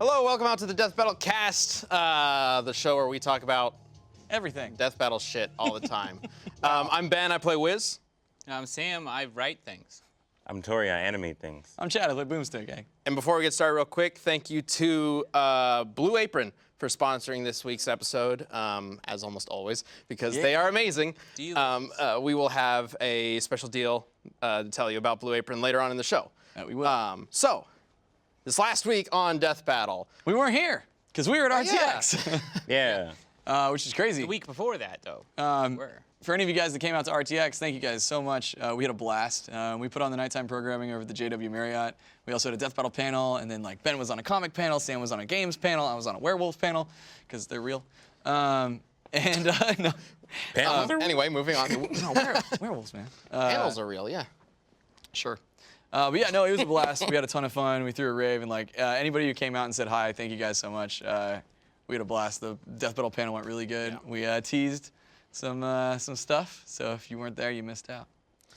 Hello, welcome out to the Death Battle Cast, the show where we talk about everything. Death Battle shit all the time. I'm Ben, I play Wiz. I'm Sam, I write things. I'm Tori, I animate things. I'm Chad, I play Boomstick Gang. And before we get started real quick, thank you to Blue Apron for sponsoring this week's episode, as almost always, because they are amazing. We will have a special deal to tell you about Blue Apron later on in the show. We will. So, this last week on Death Battle. We weren't here, because we were at RTX. Yeah. Which is crazy. The week before that, though. For any of you guys that came out to RTX, thank you guys so much. We had a blast. We put on the nighttime programming over at the JW Marriott. We also had a Death Battle panel, and then like Ben was on a comic panel, Sam was on a games panel, I was on a werewolf panel, because they're real. No. Anyway, moving on. No, werewolves, man. Panels are real, yeah. Sure. But yeah, no, it was a blast. We had a ton of fun. We threw a rave, and like anybody who came out and said hi, thank you guys so much. We had a blast. The Death Battle panel went really good. Yeah. We teased some stuff, so if you weren't there, you missed out.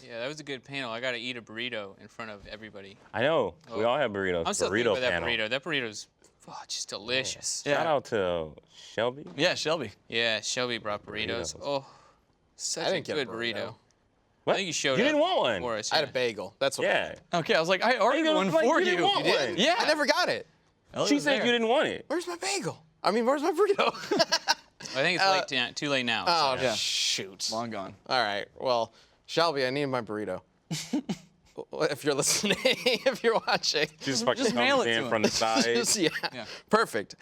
Yeah, that was a good panel. I got to eat a burrito in front of everybody. I know. We all have burritos. I'm still thinking about that panel. burrito. That burrito's just delicious. Yeah. Shout out to Shelby. Yeah, Shelby. Yeah, Shelby brought burritos. Oh, such I a didn't get a good burrito. I think you showed You up didn't want one. for us. I had a bagel. That's what I Yeah. had. Okay, I was like, I ordered one for you. didn't want You one. did? Yeah. I never got it. She said you didn't want it. Where's my bagel? I mean, where's my burrito? I think it's too late now. Oh, so. Yeah. shoot. Long gone. All right. Well, Shelby, I need my burrito. If you're listening, if you're watching. Just fucking mail comes it to in him. from the side. Yeah. Perfect.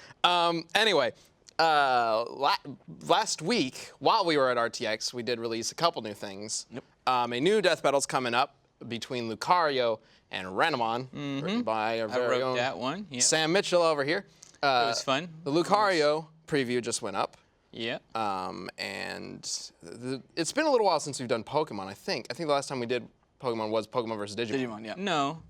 Anyway, last week, while we were at RTX, we did release a couple new things. Yep. A new Death Battle's coming up between Lucario and Renamon, written by our I very wrote own that one. Yeah. Sam Mitchell over here. It was fun. The Lucario preview just went up. Yeah. It's been a little while since we've done Pokemon, I think. I think the last time we did Pokemon was Pokemon vs. Digimon. Digimon, yeah. No.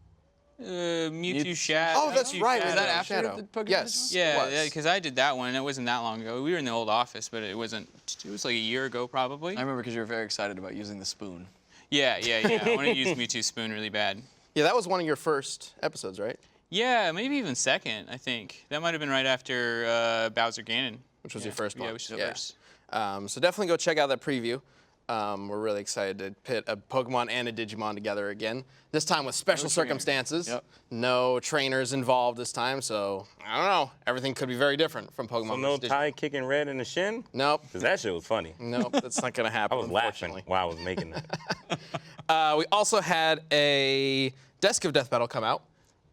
Mewtwo Shadow. Oh, that's right. Was Shadow. that after Shadow. the Pokemon? Yes. Yeah, because I did that one. It wasn't that long ago. We were in the old office, but it wasn't. It was like a year ago, probably. I remember because you were very excited about using the spoon. Yeah. I want to use Mewtwo's spoon really bad. Yeah, that was one of your first episodes, right? Yeah, maybe even second, I think. That might have been right after Bowser Ganon. Which was your first one. Yeah, which was the first. So definitely go check out that preview. We're really excited to pit a Pokemon and a Digimon together again. This time with special circumstances. Yep. No trainers involved this time, so I don't know. Everything could be very different from Pokemon. So no vs. Digimon. tie kicking red in the shin? Nope. Because that shit was funny. Nope, that's not gonna happen. I was laughing unfortunately. while I was making that. We also had a Desk of Death Battle come out.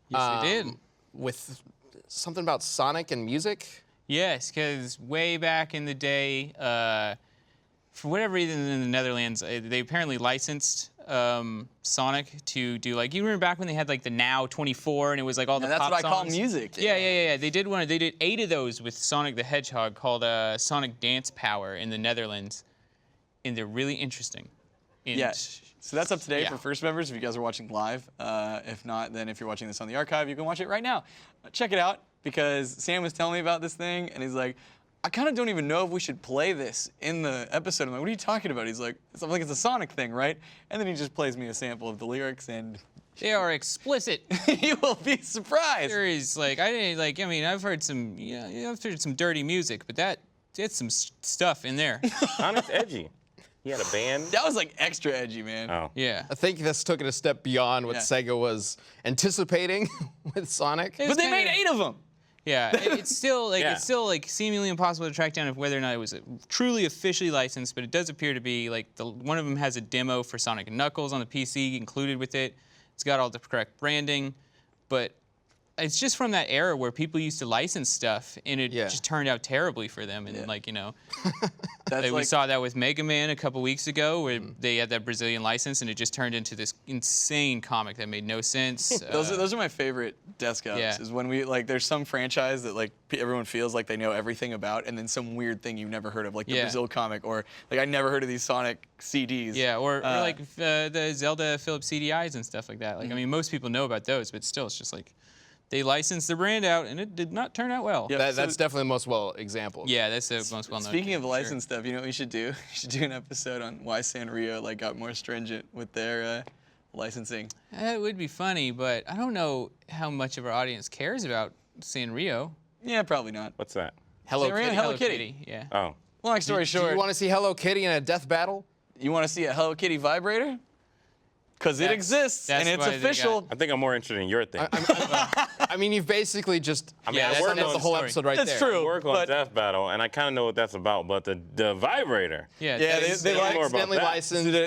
Yes, we did. With something about Sonic and music. Yes, because way back in the day, for whatever reason in the Netherlands, they apparently licensed Sonic to do like, you remember back when they had like the Now 24 and it was like all the And that's pop what I call songs? music. Yeah. They did 8 of those with Sonic the Hedgehog called Sonic Dance Power in the Netherlands, and they're really interesting. Yes. So that's up today Yeah. for first members if you guys are watching live. If not, then if you're watching this on the archive, you can watch it right now. Check it out, because Sam was telling me about this thing, and he's like, I kind of don't even know if we should play this in the episode. I'm like, what are you talking about? He's like, I'm like, it's a Sonic thing, right? And then he just plays me a sample of the lyrics, and They are explicit. you will be surprised. There is like, I mean, I've heard some, I've heard some dirty music, but that's some stuff in there. Sonic's edgy. He had a band. That was like extra edgy, man. Oh. Yeah. I think this took it a step beyond what Sega was anticipating with Sonic. It But they made 8 of them. Yeah, it's still like seemingly impossible to track down of whether or not it was truly officially licensed, but it does appear to be. Like one of them has a demo for Sonic and Knuckles on the PC included with it. It's got all the correct branding, but it's just from that era where people used to license stuff and it just turned out terribly for them. And That's we saw that with Mega Man a couple weeks ago, where they had that Brazilian license, and it just turned into this insane comic that made no sense. Those are my favorite desk ups. Yeah. Is when we like there's some franchise that like everyone feels like they know everything about, and then some weird thing you've never heard of, like the Brazil comic, or like I never heard of these Sonic CDs. Yeah, or like the Zelda Philips CDIs and stuff like that. Like I mean, most people know about those, but still, it's just like they licensed the brand out, and it did not turn out well. Yeah. That's definitely the most well example. Yeah, that's the most well-known. Speaking of licensed stuff, you know what we should do? We should do an episode on why Sanrio like got more stringent with their licensing. It would be funny, but I don't know how much of our audience cares about Sanrio. Yeah, probably not. What's that? Hello Sanrio and Kitty. Hello Kitty. Yeah. Oh. Long story Do short, you want to see Hello Kitty in a death battle? you want to see a Hello Kitty vibrator? Because it exists that's and it's why they official. I think I'm more interested in your thing. I mean, you've basically just I mean, Yeah, I that's work another on the whole story. episode right That's there. true. I work on but- Death Battle, and I kind of know what that's about. But the vibrator. Yeah. Yeah, that's- they like more about accidentally that.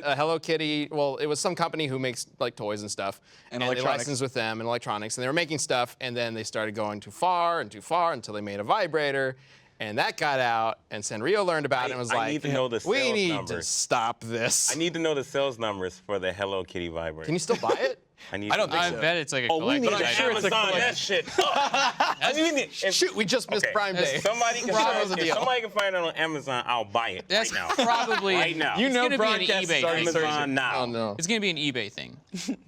licensed Hello Kitty. Well, it was some company who makes like toys and stuff, And they electronics. licensed with them and electronics, and they were making stuff, and then they started going too far until they made a vibrator, and that got out, and Sanrio learned about it and was I like, need to know the we sales need to numbers. stop this. I need to know the sales numbers for the Hello Kitty vibrator. Can you still buy it? I need. I don't to think I so. bet it's like a Oh, we need collector's to I'm sure item. it's a Amazon collection. that shit. I need it. If- Shoot, we just missed okay, Prime Day. If somebody can That find, was a if deal. somebody can find it on Amazon, I'll buy it That's right now. probably Right now. You it's know gonna be an broadcast eBay is already thing. searching. Amazon now. Oh no. It's gonna be an eBay thing.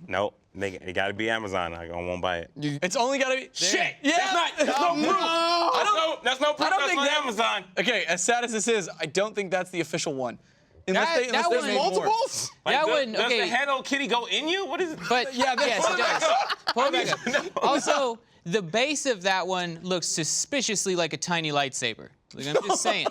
Nope. It got to be Amazon. I won't buy it. It's only got to be. Shit. Yeah. That's no proof. I That's no proof. don't That's think on that- Amazon. Okay, as sad as this is, I don't think that's the official one. That Unless one- they made more. Multiples? That does, one- does okay. the Hello Kitty go in you? What is it? But Yeah, that's yes, what it I does. Pull it back up. Also, the base of that one looks suspiciously like a tiny lightsaber. Like, I'm just saying.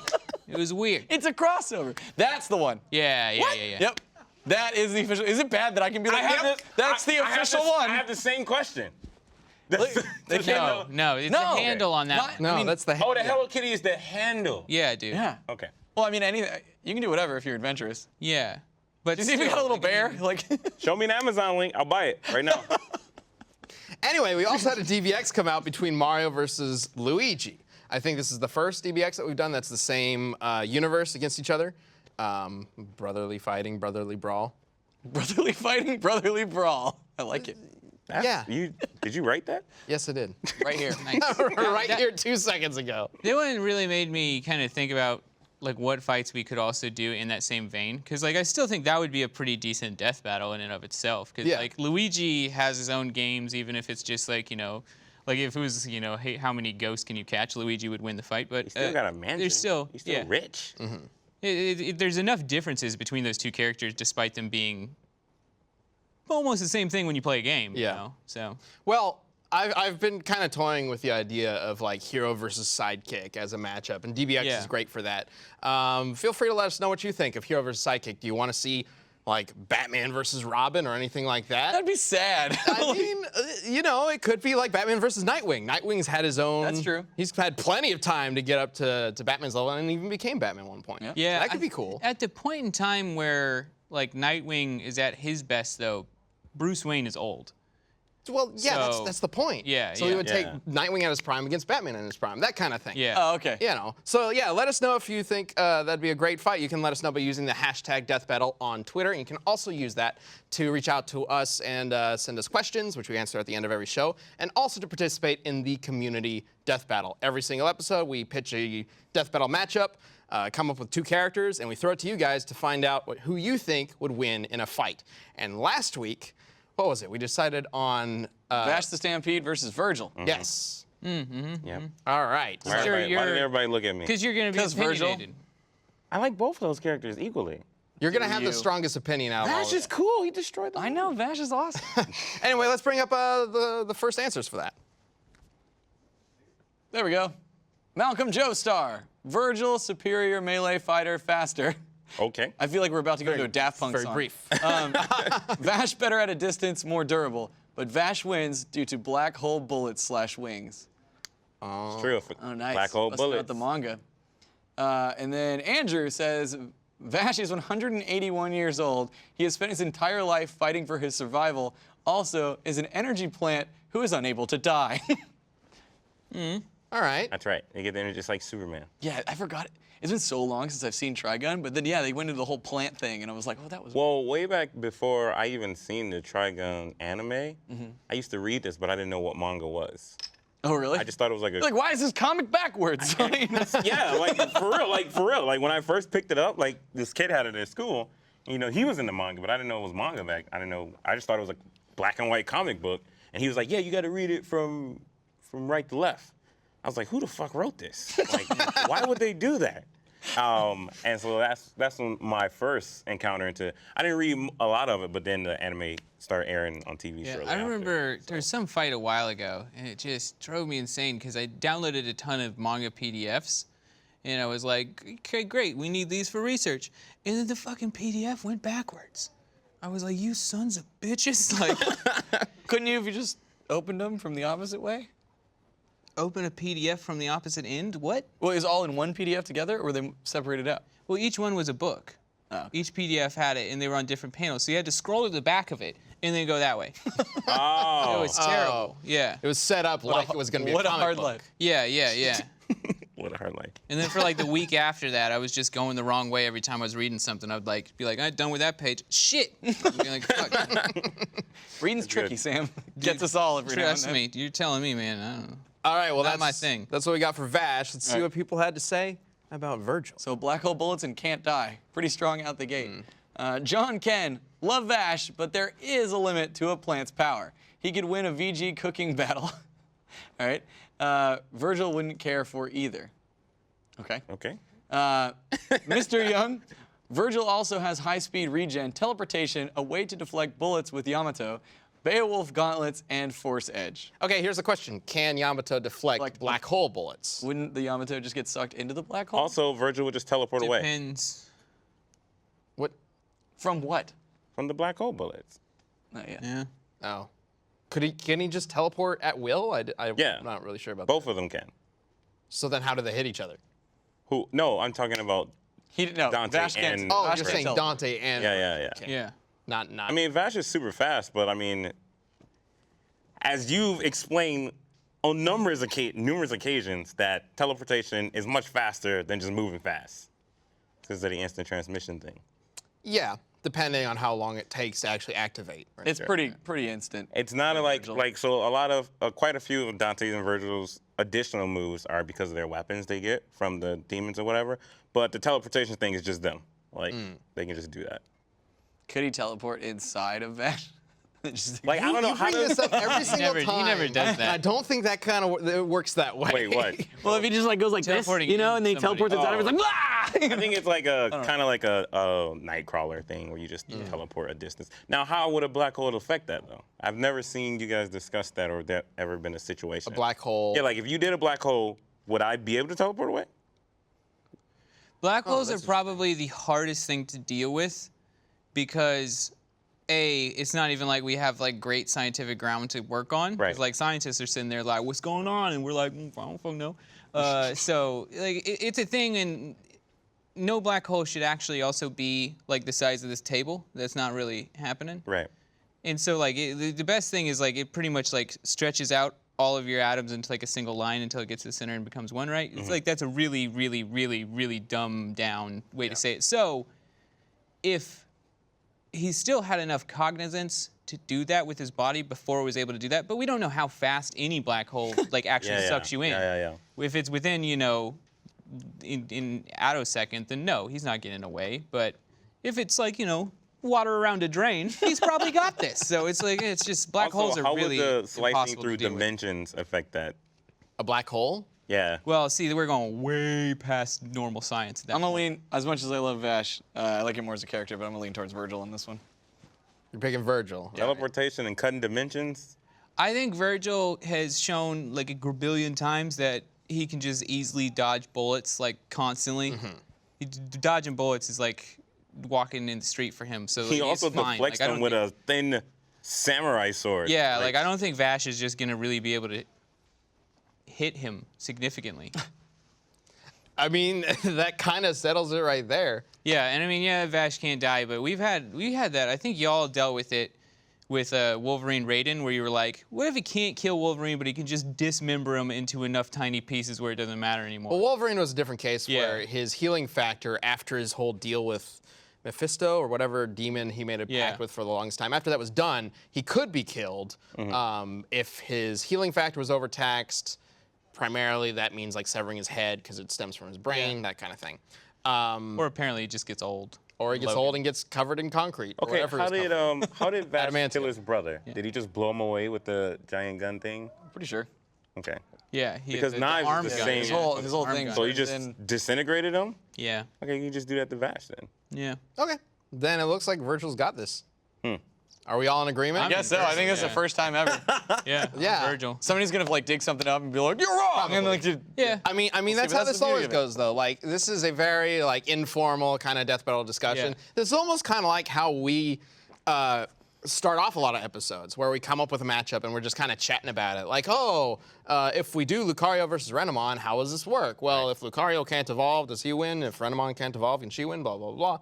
It was weird. It's a crossover. That's the one. Yeah. Yep. That is the official. Is it bad that I can be like, yep, that's the official one? I have the same question. They No, can't- no, it's No. the handle on that Not- one. No, I mean, that's the. Oh, the Hello Kitty is the handle. Yeah, dude. Yeah. Okay. Well, I mean, anything. You can do whatever if you're adventurous. Yeah. But You see, if we got a little bear, I like. Show me an Amazon link. I'll buy it right now. Anyway, we also had a DBX come out between Mario versus Luigi. I think this is the first DBX that we've done that's the same universe against each other. Brotherly fighting, brotherly brawl. Brotherly fighting, brotherly brawl. I like it. Yeah. Did you write that? Yes, I did. Right here. Nice. right That- here 2 seconds ago. That one really made me kind of think about like what fights we could also do in that same vein, because like I still think that would be a pretty decent death battle in and of itself. Because Yeah. like Luigi has his own games, even if it's just like like if it was hey, how many ghosts can you catch? Luigi would win the fight, but He still got a mansion. There's still He's still yeah. rich. There's enough differences between those two characters, despite them being almost the same thing when you play a game. Yeah. You know? So Well, I've been kind of toying with the idea of like hero versus sidekick as a matchup, and DBX Yeah. is great for that. Feel free to let us know what you think of hero versus sidekick. Do you want to see like Batman versus Robin or anything like that? That'd be sad. I mean, it could be like Batman versus Nightwing. Nightwing's had his own. That's true. He's had plenty of time to get up to Batman's level and even became Batman at one point. Yeah. yeah, that could be cool. At the point in time where like Nightwing is at his best, though, Bruce Wayne is old. Well, yeah, So- that's the point. Yeah, So he yeah. would take Yeah. Nightwing at his prime against Batman at his prime, that kind of thing. Yeah. Oh, okay. So yeah, let us know if you think that'd be a great fight. You can let us know by using the hashtag DeathBattle on Twitter. And you can also use that to reach out to us and send us questions, which we answer at the end of every show, and also to participate in the community Death Battle. Every single episode, we pitch a Death Battle matchup, come up with 2 characters, and we throw it to you guys to find out who you think would win in a fight. And last week, what was it? We decided on Vash the Stampede versus Virgil. yes. Yeah. All right. Why did everybody look at me? Because you're going to be 'Cause Virgil- opinionated. I like both of those characters equally. You're gonna have the you. strongest opinion out of all Vash of it. is cool. He destroyed them. I know, Vash is awesome. Anyway, let's bring up the first answers for that. There we go. Malcolm Joestar. Virgil, superior melee fighter, faster. Okay. I feel like we're about to go into a Daft Punk Very song. brief. Vash better at a distance, more durable, but Vash wins due to black hole bullets / wings. It's true. Oh, nice. Black hole Must have bullets. the manga. And then Andrew says, Vash is 181 years old. He has spent his entire life fighting for his survival. Also, is an energy plant who is unable to die. All right. That's right. They get the energy just like Superman. Yeah, I forgot it. It's been so long since I've seen Trigun, but then yeah, they went into the whole plant thing, and I was like, oh, that was. Well, way back before I even seen the Trigun anime, I used to read this, but I didn't know what manga was. Oh, really? I just thought it was like a. You're like, why is this comic backwards? Yeah, like for real. Like when I first picked it up, like this kid had it at school. He was in the manga, but I didn't know it was manga back. I didn't know. I just thought it was a black and white comic book. And he was like, yeah, you got to read it from right to left. I was like, who the fuck wrote this? Like, why would they do that? And so that's when my first encounter into. I didn't read a lot of it, but then the anime started airing on TV. Yeah, shortly I remember after, there was some fight a while ago, and it just drove me insane because I downloaded a ton of manga PDFs, and I was like, okay, great, we need these for research. And then the fucking PDF went backwards. I was like, you sons of bitches! Like, Couldn't you have just opened them from the opposite way? open a PDF from the opposite end? What? Well, is all in one PDF together, or were they separated out? Well, each one was a book. Oh. Each PDF had it, and they were on different panels. So you had to scroll to the back of it, and then go that way. Oh. It was terrible. Yeah. It was set up like it was going to be What a a comic hard book. life. Yeah, yeah, yeah. What a hard life. And then for like the week after that, I was just going the wrong way every time I was reading something. I'd like be like, I'm done with that page. Shit. I'd be like, fuck. Reading's tricky, Sam. Gets us all every now and Trust then. me. You're telling me, man. I don't know. All right, well, Not that's my thing. That's what we got for Vash. Let's see All right. what people had to say about Virgil. So black hole bullets and can't die. Pretty strong out the gate. John Ken, love Vash, but there is a limit to a plant's power. He could win a VG cooking battle. All right. Virgil wouldn't care for either. Okay. Okay. Mr. Young, Virgil also has high-speed regen, teleportation, a way to deflect bullets with Yamato, Beowulf gauntlets, and force edge. Okay, here's the question. Can Yamato deflect Like- black hole bullets? Wouldn't the Yamato just get sucked into the black hole? Also, Virgil would just teleport away Depends. What? From what? from the black hole bullets. Not yet. Yeah. Oh. Can he just teleport at will? Yeah. I'm not really sure about Both that. of them can. So then how do they hit each other? Who? No, I'm talking about. He didn't know. Dante Vash can't. and- Oh, Vash you're can't saying teleport. Dante and... Yeah. Okay. Yeah. Not... I mean, Vash is super fast, but I mean, as you've explained on numerous occasions, that teleportation is much faster than just moving fast because of the instant transmission thing. Yeah, depending on how long it takes to actually activate. Right? It's pretty instant. It's not Virgil. so a lot of quite a few of Dante's and Virgil's additional moves are because of their weapons they get from the demons or whatever. But the teleportation thing is just them. Like they can just do that. Could he teleport inside of Vash? Just Like I don't know You how bring to. this up every single he time. never does that. I don't think that kind of works that way. Wait, what? Well, if he just like goes like this, Teleporting you know, and then he in somebody. teleports inside of it, it's like, I think it's like a kind of like a Nightcrawler thing where you just teleport a distance. Now, how would a black hole affect that though? I've never seen you guys discuss that or that ever been a situation. A black hole. Yeah, like if you did a black hole, would I be able to teleport away? Black holes are probably the hardest thing to deal with because it's not even like we have like great scientific ground to work on. Right. 'Cause, like scientists are sitting there like, what's going on? And we're like, I don't fucking know. So like it's a thing, and no black hole should actually also be like the size of this table. That's not really happening. Right. And so like the best thing is like it pretty much like stretches out all of your atoms into like a single line until it gets to the center and becomes one, right? It's like that's a really, really, really, really dumbed down way to say it. So if he still had enough cognizance to do that with his body before he was able to do that, but we don't know how fast any black hole like actually sucks you in. Yeah. If it's within, you know, in attosecond, then no, he's not getting away. But if it's like, you know, water around a drain, he's probably got this. So it's like, it's just black Also, holes are how really would the slicing impossible through to deal with. dimensions affect that? A black hole? Yeah. Well, see, we're going way past normal science at that I'm gonna point. lean, as much as I love Vash, I like him more as a character, but I'm gonna lean towards Virgil on this one. You're picking Virgil. Teleportation and cutting dimensions. I think Virgil has shown like a billion times that he can just easily dodge bullets like constantly. Dodging bullets is like walking in the street for him. So He like, also it's fine. deflects Like, I them don't with think- a thin samurai sword. Yeah, like I don't think Vash is just gonna really be able to hit him significantly. I mean, that kind of settles it right there. Yeah, and I mean, yeah, Vash can't die, but we had that. I think y'all dealt with it with Wolverine Raiden, where you were like, what if he can't kill Wolverine, but he can just dismember him into enough tiny pieces where it doesn't matter anymore? Well, Wolverine was a different case where Yeah. his healing factor after his whole deal with Mephisto or whatever demon he made a Yeah. pact with for the longest time, after that was done, he could be killed if his healing factor was overtaxed. Primarily, that means like severing his head because it stems from his brain, that kind of thing. Or apparently it just gets old. Or he gets Logan. old and gets covered in concrete. Or Okay, whatever how is did covered. how did Vash Adamantium. kill his brother? Did he just blow him away with the giant gun thing? Pretty sure. Okay. Yeah, Because the knives is arm the gun, same. His yeah. whole Arm thing. gun. So you just And disintegrated them? Yeah, Okay, you can just do that to Vash then. yeah. Okay. Then it looks like Virgil's got this. Are we all in agreement? I guess so. I think that's the first time ever. Yeah, Yeah. Virgil. Somebody's gonna like dig something up and be like, "You're wrong," and like, Yeah. I mean, see, that's but how that's this the beauty always of it. goes, though. Like, this is a very like informal kind of death battle discussion. Yeah. This is almost kind of like how we start off a lot of episodes, where we come up with a matchup and we're just kind of chatting about it. Like, oh, if we do Lucario versus Renamon, how does this work? Well, if Lucario can't evolve, does he win? If Renamon can't evolve, can she win? Blah blah blah.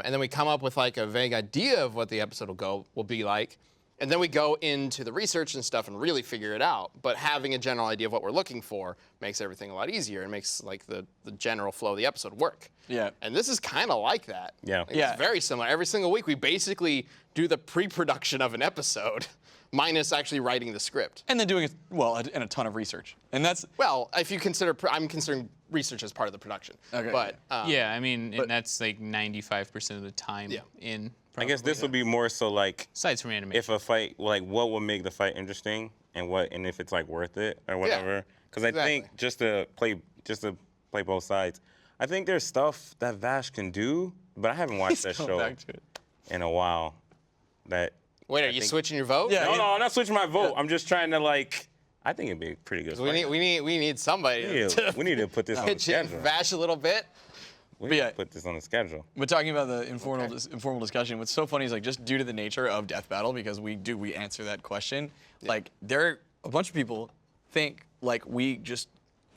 And then we come up with like a vague idea of what the episode will be like. And then we go into the research and stuff and really figure it out. But having a general idea of what we're looking for makes everything a lot easier and makes like the general flow of the episode work. Yeah. And this is kind of like that. Yeah. Like, Yeah. It's very similar. Every single week we basically do the pre-production of an episode minus actually writing the script. and then doing it well and a ton of research, and that's Well, if you consider, I'm considering research as part of the production. Okay. But Yeah, I mean, and that's like 95% of the time Yeah. in. I guess this probably. would be more so like Aside from animation. if a fight, like what would make the fight interesting and if it's like worth it or whatever. Because I exactly. think just to play both sides, I think there's stuff that Vash can do, but I haven't watched that going show back to it. in a while. That wait, are you switching your vote? Yeah. no, I'm not switching my vote. I'm just trying to like. I think it'd be a pretty good. fight. We need somebody to We need to put this on the pitch in schedule. Vash a little bit. We But need yeah. to put this on the schedule. But talking about the informal discussion, what's so funny is like just due to the nature of Death Battle, because we answer that question, like a bunch of people think like we just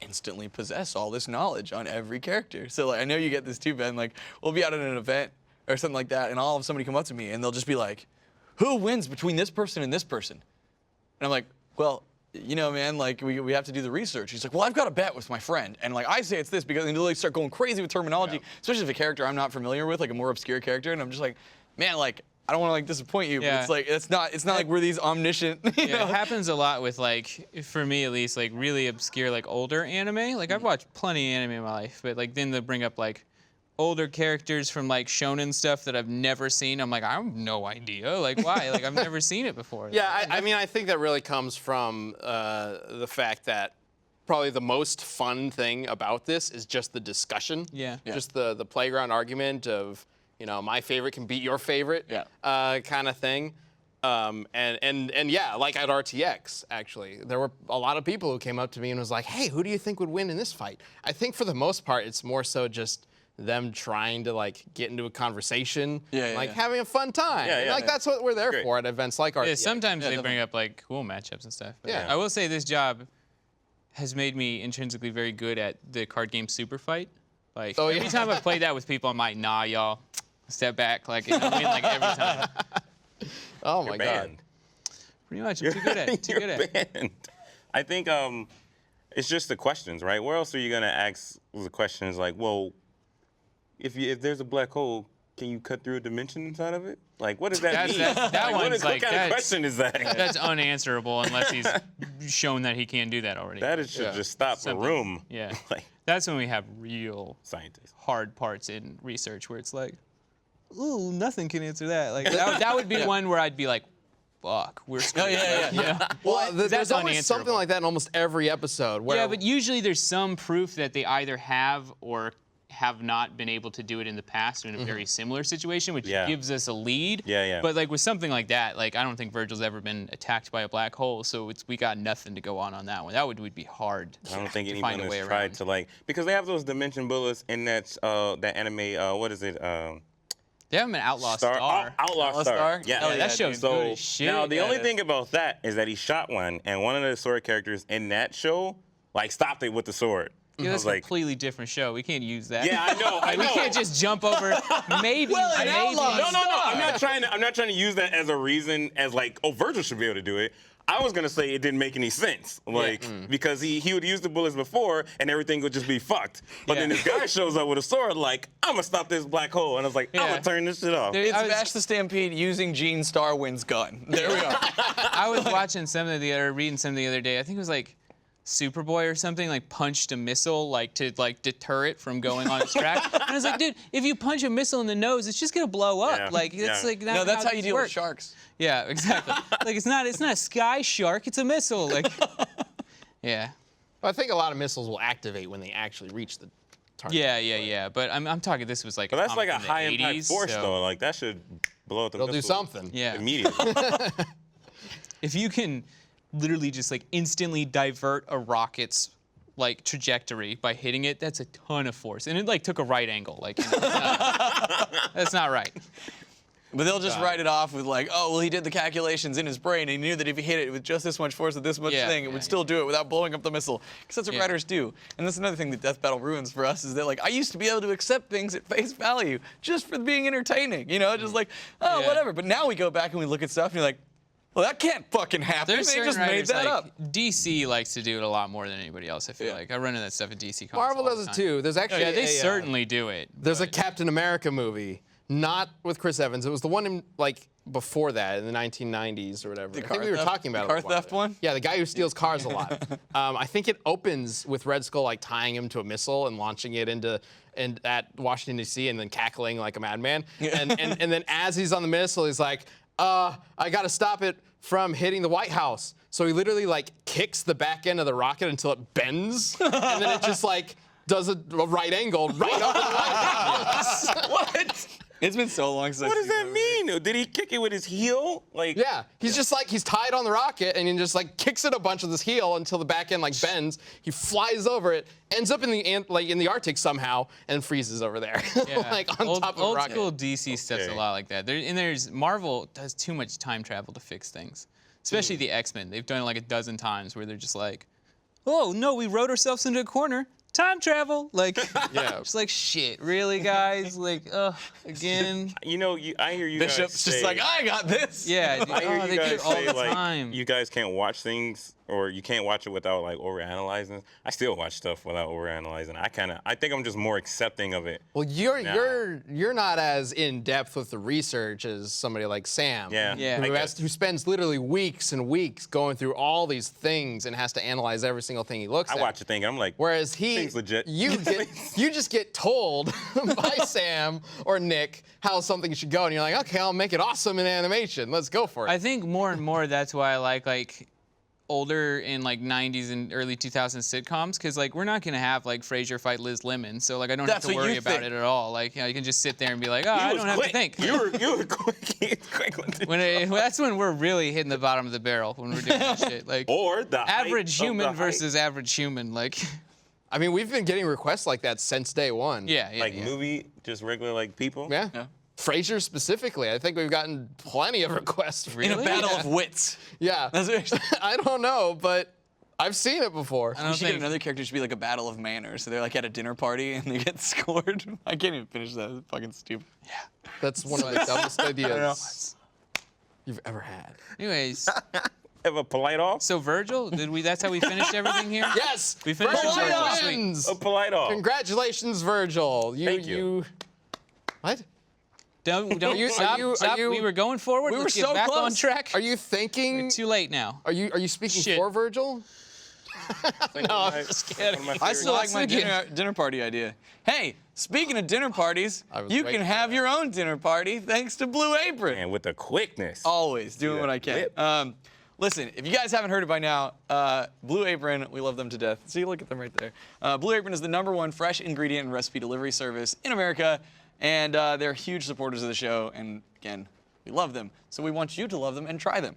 instantly possess all this knowledge on every character. So like I know you get this too, Ben. Like we'll be out at an event or something like that, and I'll have somebody come up to me and they'll just be like, "Who wins between this person and this person?" And I'm like, "Well, you know, man, like we have to do the research." He's like, "Well, I've got a bet with my friend," and like I say it's this because they really start going crazy with terminology, especially if a character I'm not familiar with, like a more obscure character, and I'm just like, man, like I don't want to like disappoint you, but Yeah. it's like it's not like we're these omniscient. You Yeah, know? it happens a lot with like, for me at least, like really obscure like older anime. Like I've watched plenty of anime in my life, but like then they'll bring up like older characters from like shonen stuff that I've never seen. I'm like, I have no idea. Like why? Like I've never seen it before. Yeah, I mean, I think that really comes from the fact that probably the most fun thing about this is just the discussion. Yeah. Yeah. Just the playground argument of, you know, my favorite can beat your favorite kind of thing. And yeah, like at RTX, actually, there were a lot of people who came up to me and was like, hey, who do you think would win in this fight? I think for the most part, it's more so just them trying to like get into a conversation, like having a fun time. Yeah, And, yeah, like yeah. that's what we're there Great. for at events like RTX. Yeah, sometimes they definitely. bring up like cool matchups and stuff. But Yeah. I will say this job has made me intrinsically very good at the card game Super Fight. Like Oh, every yeah. time I play that with people, I'm like, nah, y'all, step back. Like I win like every time. Oh my You're God. banned. Pretty much, I'm too good at it. Too good at it. Banned. I think it's just the questions, right? Where else are you gonna ask the questions like, well, if there's a black hole, can you cut through a dimension inside of it? Like, what does that mean? that what one's what kind of question is that? That's unanswerable unless he's shown that he can do that already. That is should Yeah. just stop Something. the room. Yeah. like That's when we have real scientists. hard parts in research where it's like, ooh, nothing can answer that. Like that would be one where I'd be like, fuck, we're screwed. yeah. Well, that's there's always something unanswerable. like that in almost every episode. Where Yeah, but usually there's some proof that they either have or have not been able to do it in the past or in a very similar situation, which Yeah. gives us a lead. Yeah, yeah. But like with something like that, like I don't think Virgil's ever been attacked by a black hole, so we got nothing to go on that one. That would be hard. I don't think to find anyone a way has tried around. to like because they have those dimension bullets in that anime. What is it? They have an outlaw star. Outlaw Star. Yeah. Hell that yeah, show's dude. good as shit. Now the Yeah, only it thing about that is that he shot one, and one of the sword characters in that show like stopped it with the sword. Yeah, I that's was a like, completely different show. We can't use that. yeah, I know. I Like, know. we can't just jump over. Maybe. an maybe. outlaw No. I'm not trying to use that as a reason as like, oh, Virgil should be able to do it. I was gonna say it didn't make any sense, like because he would use the bullets before and everything would just be fucked. But then Yeah. this guy shows up with a sword, like I'm gonna stop this black hole, and I was like, I'm Yeah. gonna turn this shit off. There- It's I was- Vash the Stampede using Gene Starwind's gun. There we are. I was watching something reading something the other day. I think it was like Superboy or something, like punched a missile like to like deter it from going on its track. And I was like, dude, if you punch a missile in the nose, it's just gonna blow up. Yeah. Like that's Yeah. like No, that's how you this deal with works. sharks. Yeah, exactly. Like it's not a sky shark, it's a missile. Like, yeah. I think a lot of missiles will activate when they actually reach the target. Yeah. But I'm talking. This was like. But that's comic like a from the high impact 80s, force so though. Like that should blow up the They'll do missile something. Yeah. immediately. If you can literally just like instantly divert a rocket's like trajectory by hitting it, that's a ton of force. And it like took a right angle. Like that's not right. But they'll just write it off with like, oh, well, he did the calculations in his brain, and he knew that if he hit it with just this much force with this much thing, it would still do it without blowing up the missile. Because that's what writers do. And that's another thing that Death Battle ruins for us is that like I used to be able to accept things at face value just for being entertaining, you know, just like, oh, whatever. But now we go back and we look at stuff and you're like, well, that can't fucking happen. There's They certain just made writers, that like, up. DC likes to do it a lot more than anybody else. I feel like I run into that stuff at DC comics. Marvel all the does it time. too. There's actually Yeah, they a, certainly do it. There's a but- Captain America movie, not with Chris Evans. It was the one in, like before that in the 1990s or whatever. I think we were talking about car it. a while theft ago. one? Yeah, the guy who steals cars a lot. I think it opens with Red Skull like tying him to a missile and launching it into at Washington D.C. and then cackling like a madman. And then as he's on the missile, he's like, I got to stop it from hitting the White House. So he literally like kicks the back end of the rocket until it bends, and then it just like does a right angle right over the White House. What? It's been so long since What does that mean? Did he kick it with his heel? Like Yeah, he's just like, he's tied on the rocket and he just like kicks it a bunch with his heel until the back end like bends. He flies over it, ends up in the Arctic somehow and freezes over there, like on top of a old rocket. school DC stuff's a Okay. lot like that. There's Marvel does too much time travel to fix things, especially the X-Men. They've done it like a dozen times where they're just like, oh no, we wrote ourselves into a corner. Time travel, like, Yeah. it's like shit. Really, guys? Like, again. You know, I hear you guys Bishop's just say- like, I got this. Yeah, dude, I hear they you do guys it all say the like time. you guys can't watch things or you can't watch it without like overanalyzing. I still watch stuff without overanalyzing. I think I'm just more accepting of it. Well, you're Nah. you're not as in depth with the research as somebody like Sam. Yeah. Yeah. I Who, guess. who spends literally weeks and weeks going through all these things and has to analyze every single thing he looks I at. watch a thing and I'm like, Whereas Thing's legit. you just get told by Sam or Nick how something should go, and you're like, okay, I'll make it awesome in animation. Let's go for it. I think more and more that's why I like older in like 90s and early 2000s sitcoms, because like we're not gonna have like Frasier fight Liz Lemon, so like I don't That's have to what you worry about think. it at all. Like, you know, you can just sit there and be like, oh, you I was don't have quick. to think. You were quick. quick with it. That's when we're really hitting the bottom of the barrel when we're doing that shit. Like Or the height average of the human height. versus average human. Like, I mean, we've been getting requests like that since day one. yeah. like movie, just regular like people. Yeah. Yeah. Frasier specifically, I think we've gotten plenty of requests. Really? In a battle of wits. Yeah. That's what I don't know, but I've seen it before. I You don't should get think. another character to be like a battle of manners. So they're like at a dinner party and they get scored. I can't even finish that. It's fucking stupid. That's one of the dumbest ideas you've ever had. Anyways, Have a polite off. so Virgil, that's how we finished everything here? Yes. We finished Virgil with Virgil this week. wins. A polite off. Congratulations, Virgil. Thank you. What? Don't you- stop. are you- Stop. are you- We were going forward. We were Let's get so back on close. track. Are you thinking? Too late now. Are you speaking Shit. for Virgil? No, I'm just kidding. I still like my again. dinner party idea. Hey, speaking of dinner parties, I was you waiting can for have your own dinner party thanks to Blue Apron. And with the quickness. Always doing that what I can. lip. Listen, if you guys haven't heard it by now, Blue Apron, we love them to death. See, look at them right there. Blue Apron is the #1 fresh ingredient and recipe delivery service in America, and they're huge supporters of the show. And again, we love them, so we want you to love them and try them.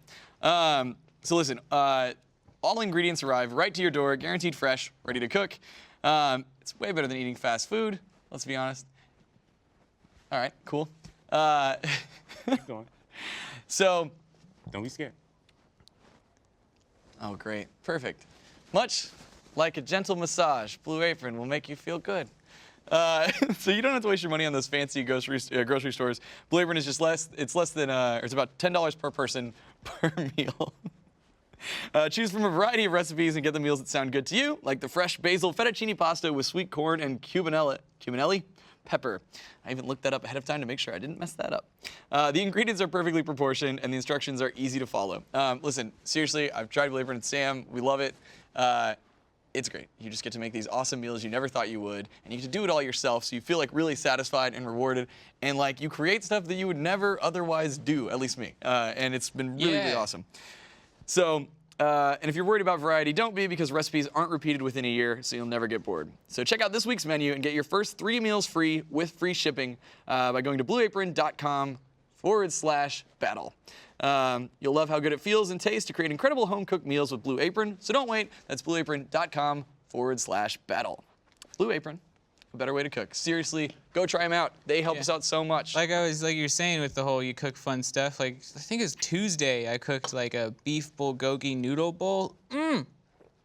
So listen, all ingredients arrive right to your door, guaranteed fresh, ready to cook. It's way better than eating fast food. Let's be honest. All right, cool. Keep going. So. Don't be scared. Oh, great. Perfect. Much like a gentle massage, Blue Apron will make you feel good. So you don't have to waste your money on those fancy grocery stores. Blue Apron is just it's about $10 per person per meal. Choose from a variety of recipes and get the meals that sound good to you, like the fresh basil fettuccine pasta with sweet corn and cubanelli pepper. I even looked that up ahead of time to make sure I didn't mess that up. The ingredients are perfectly proportioned and the instructions are easy to follow. Listen, seriously, I've tried Blue Apron and Sam. We love it. It's great. You just get to make these awesome meals you never thought you would, and you get to do it all yourself, so you feel like really satisfied and rewarded, and like you create stuff that you would never otherwise do, at least me. And it's been really, really Yeah. awesome. So And if you're worried about variety, don't be, because recipes aren't repeated within a year, so you'll never get bored. So check out this week's menu and get your first 3 meals free with free shipping by going to blueapron.com/battle. You'll love how good it feels and tastes to create incredible home-cooked meals with Blue Apron, so don't wait. That's blueapron.com/battle. Blue Apron, a better way to cook. Seriously, go try them out. They help us out so much. Like you're saying with the whole you cook fun stuff. Like I think it was Tuesday I cooked like a beef bulgogi noodle bowl.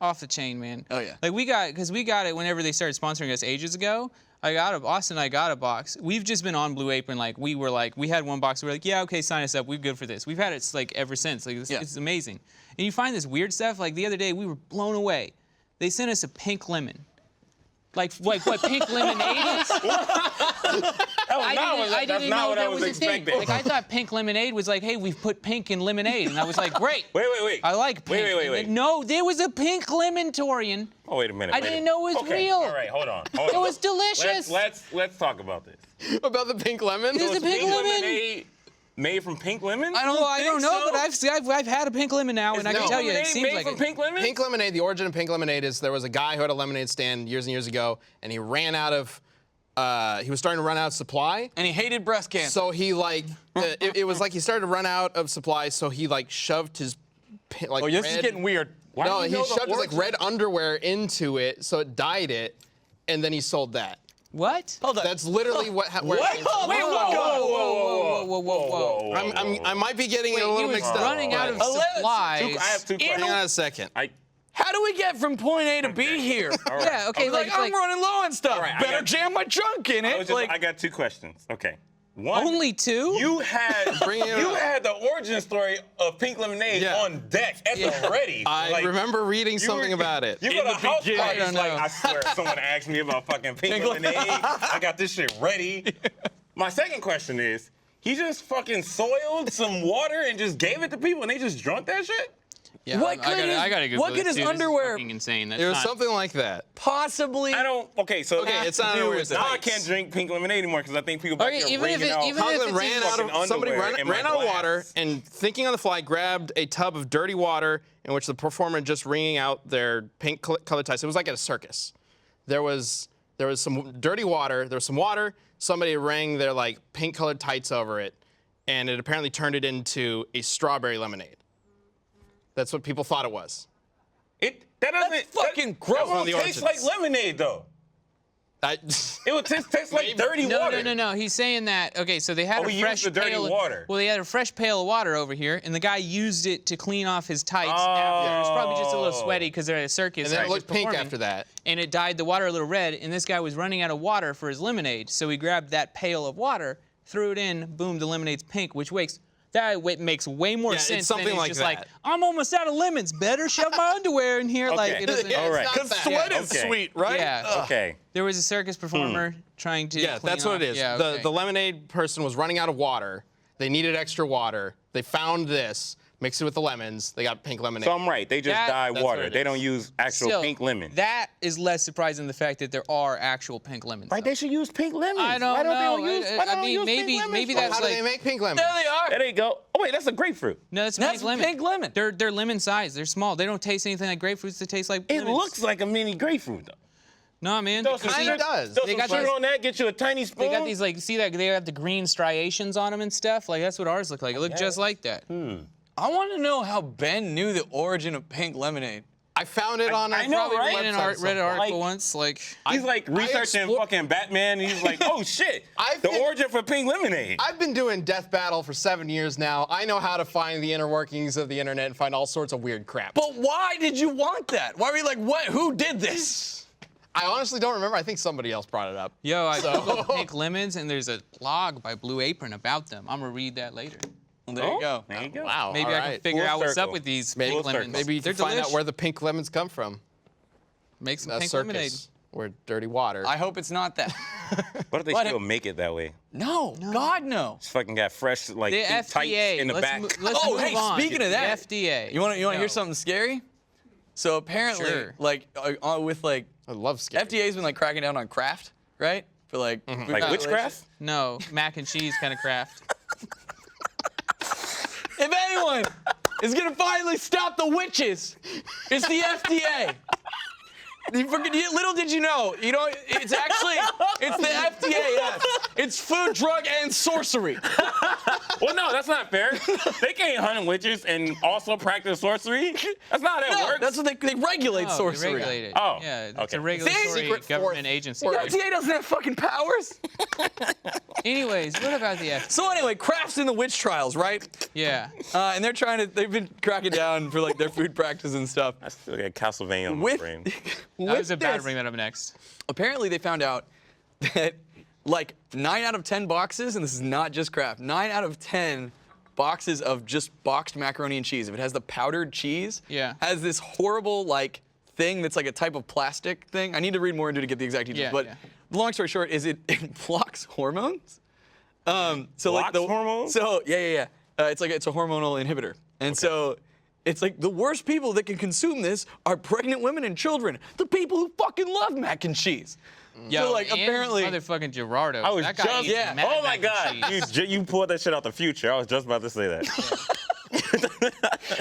Off the chain, man. Oh yeah. Like we got it whenever they started sponsoring us ages ago. Austin and I got a box. We've just been on Blue Apron. We had one box. We were like, yeah, okay, sign us up. We're good for this. We've had it ever since. It's amazing. And you find this weird stuff. Like the other day, we were blown away. They sent us a pink lemon. Like what pink lemonade is? I didn't know that was a thing. Like I thought pink lemonade was like, hey, we've put pink in lemonade, and I was like, great. Wait. I like pink. Wait. No, there was a pink lemon, Torian. Oh, wait a minute. I didn't know it was real. All right, hold on. It was delicious. Let's talk about this. About the pink lemon? There's a pink lemon. Lemonade made from pink lemon? I don't know, but I've had a pink lemon now, and I can tell you, it seems made like from pink lemon? Pink lemonade, the origin of pink lemonade is there was a guy who had a lemonade stand years and years ago, and he ran out of, he was starting to run out of supply. And he hated breast cancer. So he it was like he started to run out of supply, so he shoved his, oh, this is getting weird. No, he shoved his red underwear into it, so it dyed it, and then he sold that. What? Hold on. That's literally where it came from. Wait, Whoa. I might be getting it a little mixed up. Running out of but- supplies. I have two questions. Hang on a second. How do we get from point A to B here? All right. Yeah, okay, I'm running low on stuff. All right, Better jam my trunk in it. I got two questions. Okay. One, Only two? You had the origin story of pink lemonade on deck at the ready. I remember reading something about it. You go to house parties, I don't know. I swear, someone asked me about fucking pink lemonade. I got this shit ready. My second question is, he just fucking soiled some water and just gave it to people and they just drunk that shit? Yeah, What could his underwear fucking insane. That's It was not- something like that. possibly? it's not now underwear. I can't drink pink lemonade anymore because I think people back here ringing out. Conklin somebody ran out of water and, thinking on the fly, grabbed a tub of dirty water in which the performer had just wringing out their pink colored tights. It was like at a circus. There was some dirty water. There was some water. Somebody rang their pink colored tights over it, and it apparently turned it into a strawberry lemonade. That's what people thought it was. That's fucking gross. That won't taste like lemonade though. It would taste like dirty water. No. He's saying that. Okay, so they had a fresh used the dirty pail. water. Well, they had a fresh pail of water over here, and the guy used it to clean off his tights after. It was probably just a little sweaty because they're at a circus. And then it looked pink performing. after that. And it dyed the water a little red, and this guy was running out of water for his lemonade, so he grabbed that pail of water, threw it in, boom, the lemonade's pink, which makes way more sense it's something than like just that. I'm almost out of lemons. Better shove my underwear in here. Okay. It doesn't. All right. Because Sweat is sweet, right? Yeah. Okay. There was a circus performer trying to. Yeah, clean that's what off. it is. Yeah, the okay. the lemonade person was running out of water. They needed extra water. They found this, mixed it with the lemons. They got pink lemonade. So I'm right. They just dye that's water. what it They is. don't use actual Still, pink lemon. That is less surprising than the fact that there are actual pink lemons. Right? They should use pink lemons. I don't Why know. They use, why I don't they mean, use maybe- pink lemons maybe for? that's How do like- they make pink lemons? There they are. There you go. Oh wait, that's a grapefruit. No, that's That's pink lemon. pink lemon. They're lemon sized. They're small. They don't taste anything like grapefruits. They taste like It lemons. looks like a mini grapefruit though. No, man. Throw some Kinda sugar- does. Throw They some got sugar these- on that. Get you a tiny spoon. They got these see that they have the green striations on them and stuff. Like that's what ours look like. It looked just like that. I want to know how Ben knew the origin of pink lemonade. I found it on a I know, probably right? Read an website article somewhere. once. Like He's like researching fucking Batman, and he's like, "Oh shit, the origin for pink lemonade." I've been doing Death Battle for 7 years now. I know how to find the inner workings of the internet and find all sorts of weird crap. But why did you want that? Why were you like, what? Who did this? I honestly don't remember. I think somebody else brought it up. yo, I googled pink lemons and there's a blog by Blue Apron about them. I'm gonna read that later. Well, there you go. There you go. Wow. Maybe all I can right. figure Full out what's up circle. with these Maybe, pink lemons. maybe you They're can find out delish. where the pink lemons come from. Make some That pink circus lemonade. where dirty water. I hope it's not that. What if they But still make it that way? No, God, no. Just fucking got fresh The pink tights FDA. in the let's back. let's Oh, move hey, on. speaking of that, the FDA. You want to hear No. something scary? So apparently, Sure. with I love scary. FDA's been cracking down on craft, right? For food Like violations. witchcraft? No, mac and cheese kind of craft. If is gonna finally stop the witches. It's the FDA. Little did you know, it's the FDA, yes. It's food, drug, and sorcery. Well, no, that's not fair. They can't hunt witches and also practice sorcery. That's not how it works. That's what they regulate sorcery. They regulate it. Oh, Yeah, it's okay. a regulatory Secret government agency. The FDA doesn't have fucking powers. Anyways, what about the FDA? So anyway, Kraft's in the witch trials, right? Yeah. And they've been cracking down for like their food practice and stuff. I still got Castlevania on my brain. I was about to bring that up next. Apparently they found out that like 9 out of 10 boxes, and this is not just Kraft, 9 out of 10 boxes of just boxed macaroni and cheese, if it has the powdered cheese, has this horrible like thing that's like a type of plastic thing. I need to read more into it to get the exact details, but long story short is it blocks hormones. Blocks hormones? So yeah. It's a hormonal inhibitor, and so it's like the worst people that can consume this are pregnant women and children, the people who fucking love mac and cheese. Yo, So like and apparently, motherfucking Gerardo. I was that guy just, eats mad oh my mac and God, cheese. you pulled that shit out the future. I was just about to say that.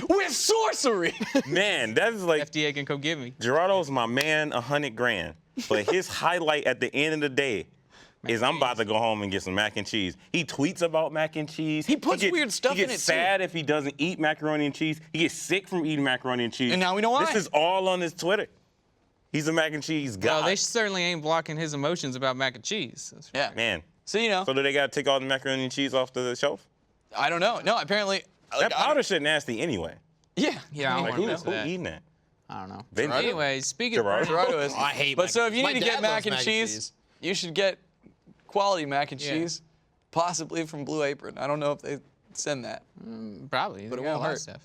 with sorcery. Man, that is like, FDA can come get me. Gerardo's my man, $100,000. But his highlight at the end of the day is I'm about to go home and get some mac and cheese. He tweets about mac and cheese. He puts weird stuff in it, He gets too. sad if he doesn't eat macaroni and cheese. He gets sick from eating macaroni and cheese. And now we know why. This is all on his Twitter. He's a mac and cheese guy. Well, they certainly ain't blocking his emotions about mac and cheese. That's Yeah. Man. So So do they got to take all the macaroni and cheese off the shelf? I don't know. No, apparently. That powder shit nasty anyway. Yeah. Yeah, I don't Like, want to who, mess with who that. eating that? I don't know. Gerardo? Anyways, speaking of Gerardo? Gerardo is. I hate But mac so and if you cheese. need to My get dad mac loves and mac and cheese, cheese. you should get quality mac and Yeah. cheese, possibly from Blue Apron. I don't know if they send that. Probably, But they it got a won't lot of hurt. stuff.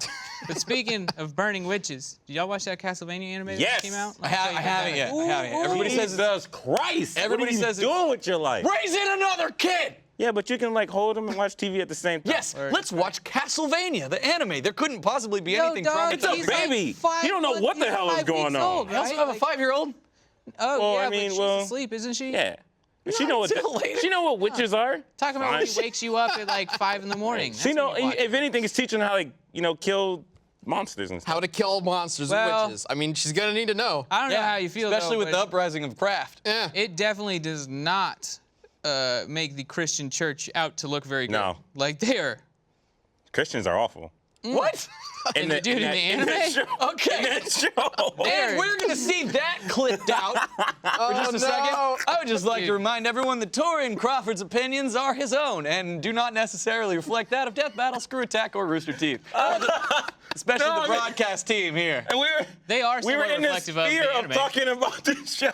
But speaking of burning witches, did y'all watch that Castlevania anime that Yes. came out? I haven't yet. Everybody says it's Jesus Christ. Everybody what are you says it's- doing with your life? raising another kid. Yeah, but you can like hold them and watch TV at the same time. Yes, let's watch Castlevania, the anime. There couldn't possibly be anything dog, It's a traumatizing. he's like baby. 5 You don't know what the he's hell is 5 going weeks on. old, I also right? have a Like, 5-year-old. Oh, Well, yeah, I but mean, she's well, asleep, isn't she? Yeah. But she know what until later. she know what witches are. Talking about when he Fine. wakes you up at like 5 in the morning. She know, if anything, it's teaching her how to, kill monsters and stuff. How to kill monsters Well- and witches. I mean, she's gonna need to know. I don't know how you feel, especially though, with the but uprising of Kraft. Yeah. it definitely does not make the Christian church out to look very good. No. Like they're. Christians are awful. What? In Dude, in the anime? Okay. In that show. And we're gonna see that clipped out for just a second. I would just like to remind everyone that Torian Crawford's opinions are his own and do not necessarily reflect that of Death Battle, Screw Attack, or Rooster Teeth. Especially No, the I mean- broadcast team here. And They are we were somewhat in this reflective of the fear of anime. talking about this show.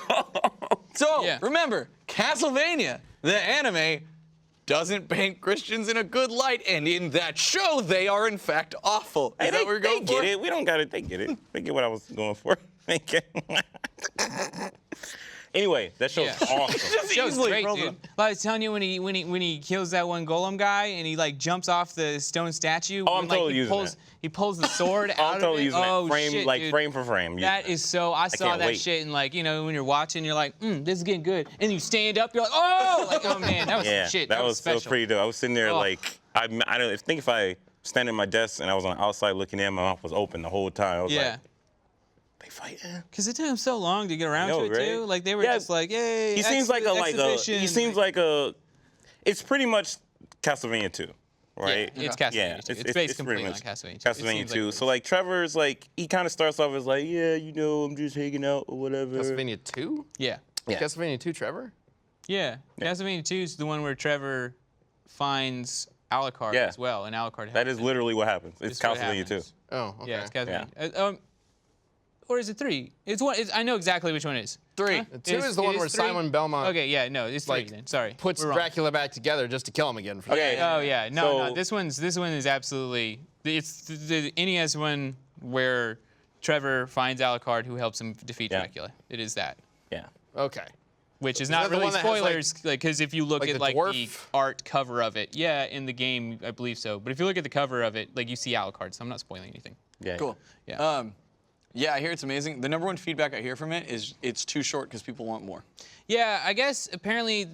So Yeah. remember, Castlevania, the anime, doesn't paint Christians in a good light, and in that show, they are in fact awful. Is that what we're going they for? get it. We don't got it. They get it. They get what I was going for. They get Anyway, that show's Yeah. awesome. Just Show's easily great, roll dude. them. But I was telling you when he kills that one golem guy and he like jumps off the stone statue. Oh, I'm and, like, totally he using pulls, that. He pulls the sword out I'm totally of it. using Oh, that frame, shit, like dude. frame for frame. That is so. I saw can't that wait. shit and like when you're watching, you're like, this is getting good, and you stand up, you're like, oh, like oh man, that was Yeah, some shit. that was special. pretty dope. I was sitting there Oh. like I don't think if I stand at my desk and I was on the outside looking in, my mouth was open the whole time. I was Yeah. like, they fighting? Cause it took him so long to get around know, to it right? too. Like they were Yeah, just like, yay. He seems like exhibition. he seems like a. It's pretty much Castlevania 2, right? Yeah, it's Castlevania Yeah, 2. It's based completely pretty on much Castlevania 2. It Castlevania seems 2. like So like Trevor's like he kind of starts off as like I'm just hanging out or whatever. Castlevania 2? Yeah. Yeah. Castlevania 2, Trevor? Yeah. Castlevania 2 is the one where Trevor finds Alucard Yeah. as well, and Alucard. That is literally what happens. It's It's what Castlevania 2. happens. Oh, okay. Yeah, it's Castlevania. Or is it 3? It's one. I know exactly which one it is. 3. Huh? 2 is the one where 3? Simon Belmont Okay, yeah, no, it's 3 like, then. Sorry. puts we're wrong. Dracula back together just to kill him again. For Okay. Oh yeah, no. So- This one is absolutely. It's the NES one where Trevor finds Alucard, who helps him defeat Yeah. Dracula. It is that, Yeah. Okay. which is that not the really one that has, like- spoilers, because if you look like at the like the dwarf? art cover of it, yeah, in the game I believe so. But if you look at the cover of it, like you see Alucard, so I'm not spoiling anything. Yeah. Cool. Yeah. Yeah, I hear it's amazing. The #1 feedback I hear from it is it's too short because people want more. Yeah, I guess apparently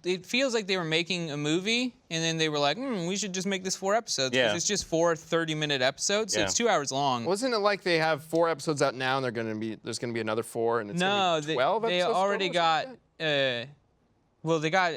it feels like they were making a movie, and then they were like, we should just make this 4 episodes. Yeah. Because it's just 4 30-minute episodes, so Yeah. it's 2 hours long. Wasn't it like they have 4 episodes out now, and there's gonna be another 4, and it's gonna be 12 they episodes? already total or something got, like well, they got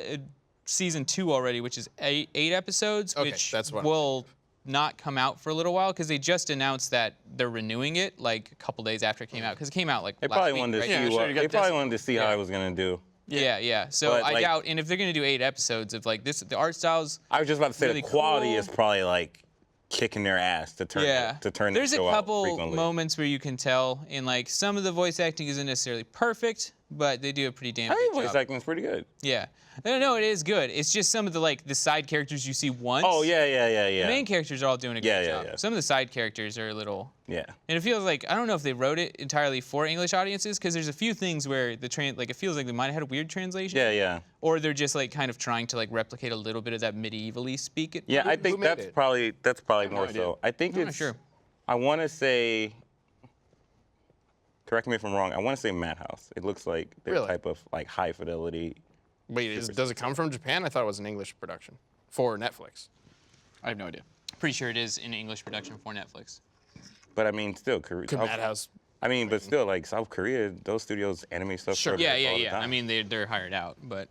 season 2 already, which is 8 episodes, Okay, which that's what will not come out for a little while because they just announced that they're renewing it like a couple days after it came out because it came out like They last probably week, wanted to right? see Yeah, sure, you got they probably this. wanted to see how I was gonna do. Yeah. So But, I like- doubt, and if they're gonna do 8 episodes of like this, the art styles. I was just about to say Really the quality cool. is probably like kicking their ass to turn There's the a show out couple frequently. moments where you can tell, and like some of the voice acting isn't necessarily perfect, but they do a pretty damn I think good voice job. acting is pretty good. Yeah, no, it is good. It's just some of the side characters you see once. Oh yeah. The main characters are all doing a good Yeah, job. yeah. Some of the side characters are a little. Yeah. And it feels like I don't know if they wrote it entirely for English audiences because there's a few things where it feels like they might have had a weird translation. Yeah. Or they're just like kind of trying to like replicate a little bit of that medievally speak. Yeah, I think made that's it? probably more idea. so. I think I'm not it's. sure. I want to say. Correct me if I'm wrong. I want to say Madhouse. It looks like their Really? type of like high fidelity. Wait, does it come from Japan? I thought it was an English production for Netflix. I have no idea. Pretty sure it is an English production for Netflix. But I mean, still, Korea. Could Madhouse? I mean, but still, like South Korea, those studios anime stuff. Sure. all the Yeah. I time. mean, they're hired out, but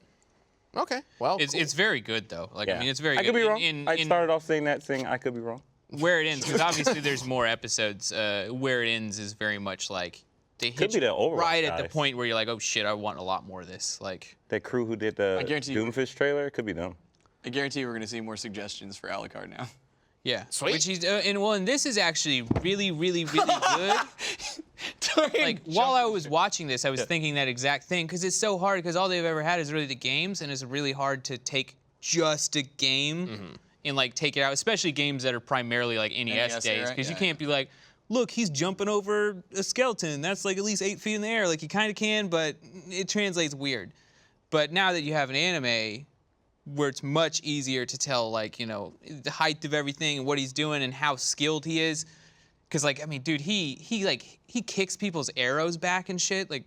Okay, well, cool. it's very good though. Like Yeah. I mean, it's very I good. could be wrong. I In started off saying I could be wrong. where it ends, because obviously there's more episodes. Where it ends is very much like they hit be you the Overwatch right at the guys. point where you're like, oh shit, I want a lot more of this. Like, That crew who did the guarantee you- Doomfist trailer, it could be them. I guarantee we're going to see more suggestions for Alucard now. yeah, Sweet. Which he's and this is actually really good. Like while I was watching this, I was thinking that exact thing because it's so hard because all they've ever had is really the games, and it's really hard to take just a game and like take it out, especially games that are primarily like NES days, era, because you yeah. can't be like, look, he's jumping over a skeleton. That's like at least 8 feet in the air. Like you kind of can, but it translates weird. But now that you have an anime where it's much easier to tell, like, you know, the height of everything and what he's doing and how skilled he is. Because, like, I mean, dude, he kicks people's arrows back and shit. Like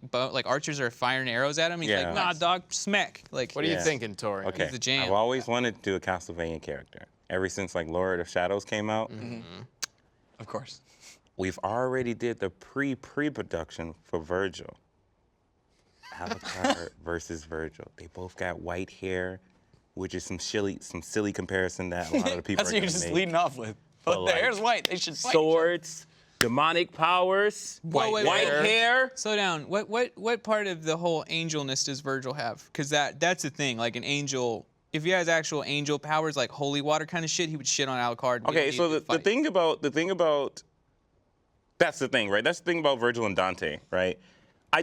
archers are firing arrows at him. He's Yeah. like, nah, dog, smack. Like, what are you Yeah. thinking, Tori? Okay. the jam. I've always wanted to do a Castlevania character. Ever since like Lord of Shadows came out, Of course. we've already did the pre-production for Virgil. Alucard versus Virgil. They both got white hair, which is some silly comparison that a lot of the people That's are what you're gonna just make. leading off with. But like, the hair's white. They should fight. Swords, demonic powers, Wait, white hair. Slow down. What part of the whole angelness does Virgil have? Because that's the thing. Like an angel, if he has actual angel powers, like holy water kind of shit, he would shit on Alucard. and we Okay, don't so need to the fight. thing about that's the thing, right? That's the thing about Virgil and Dante, right?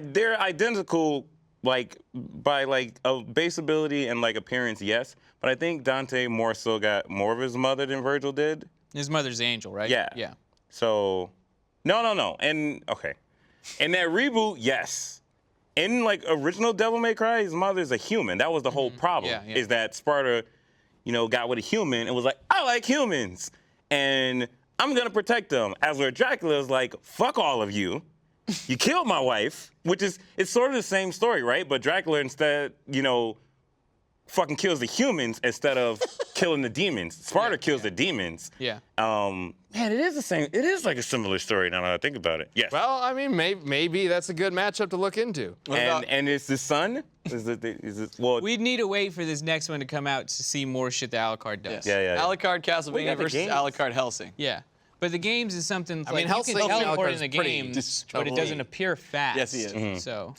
They're identical, like by like a base ability and like appearance, yes. But I think Dante more so got more of his mother than Virgil did. His mother's the angel, right? Yeah. Yeah. So, no. And, okay. In that reboot, yes. In, like, original Devil May Cry, his mother's a human. That was the whole problem, Yeah. is that Sparta, got with a human and was like, I like humans, and I'm going to protect them. As where Dracula is like, fuck all of you. You killed my wife, it's sort of the same story, right? But Dracula instead, fucking kills the humans instead of killing the demons. Sparta kills the demons. Yeah. Man, it is the same. It is like a similar story now that I think about it. Yes. Well, I mean, maybe that's a good matchup to look into. and it's the son. Well, We'd need to wait for this next one to come out to see more shit that Alucard does. Yeah. Alucard We Castlevania got the versus games. Alucard Helsing. Yeah. But the games is something. I mean, like, you can Hellsing teleport in Alucard's the pretty games, but it discovery. doesn't appear fast. Yes, he is. Mm-hmm. So.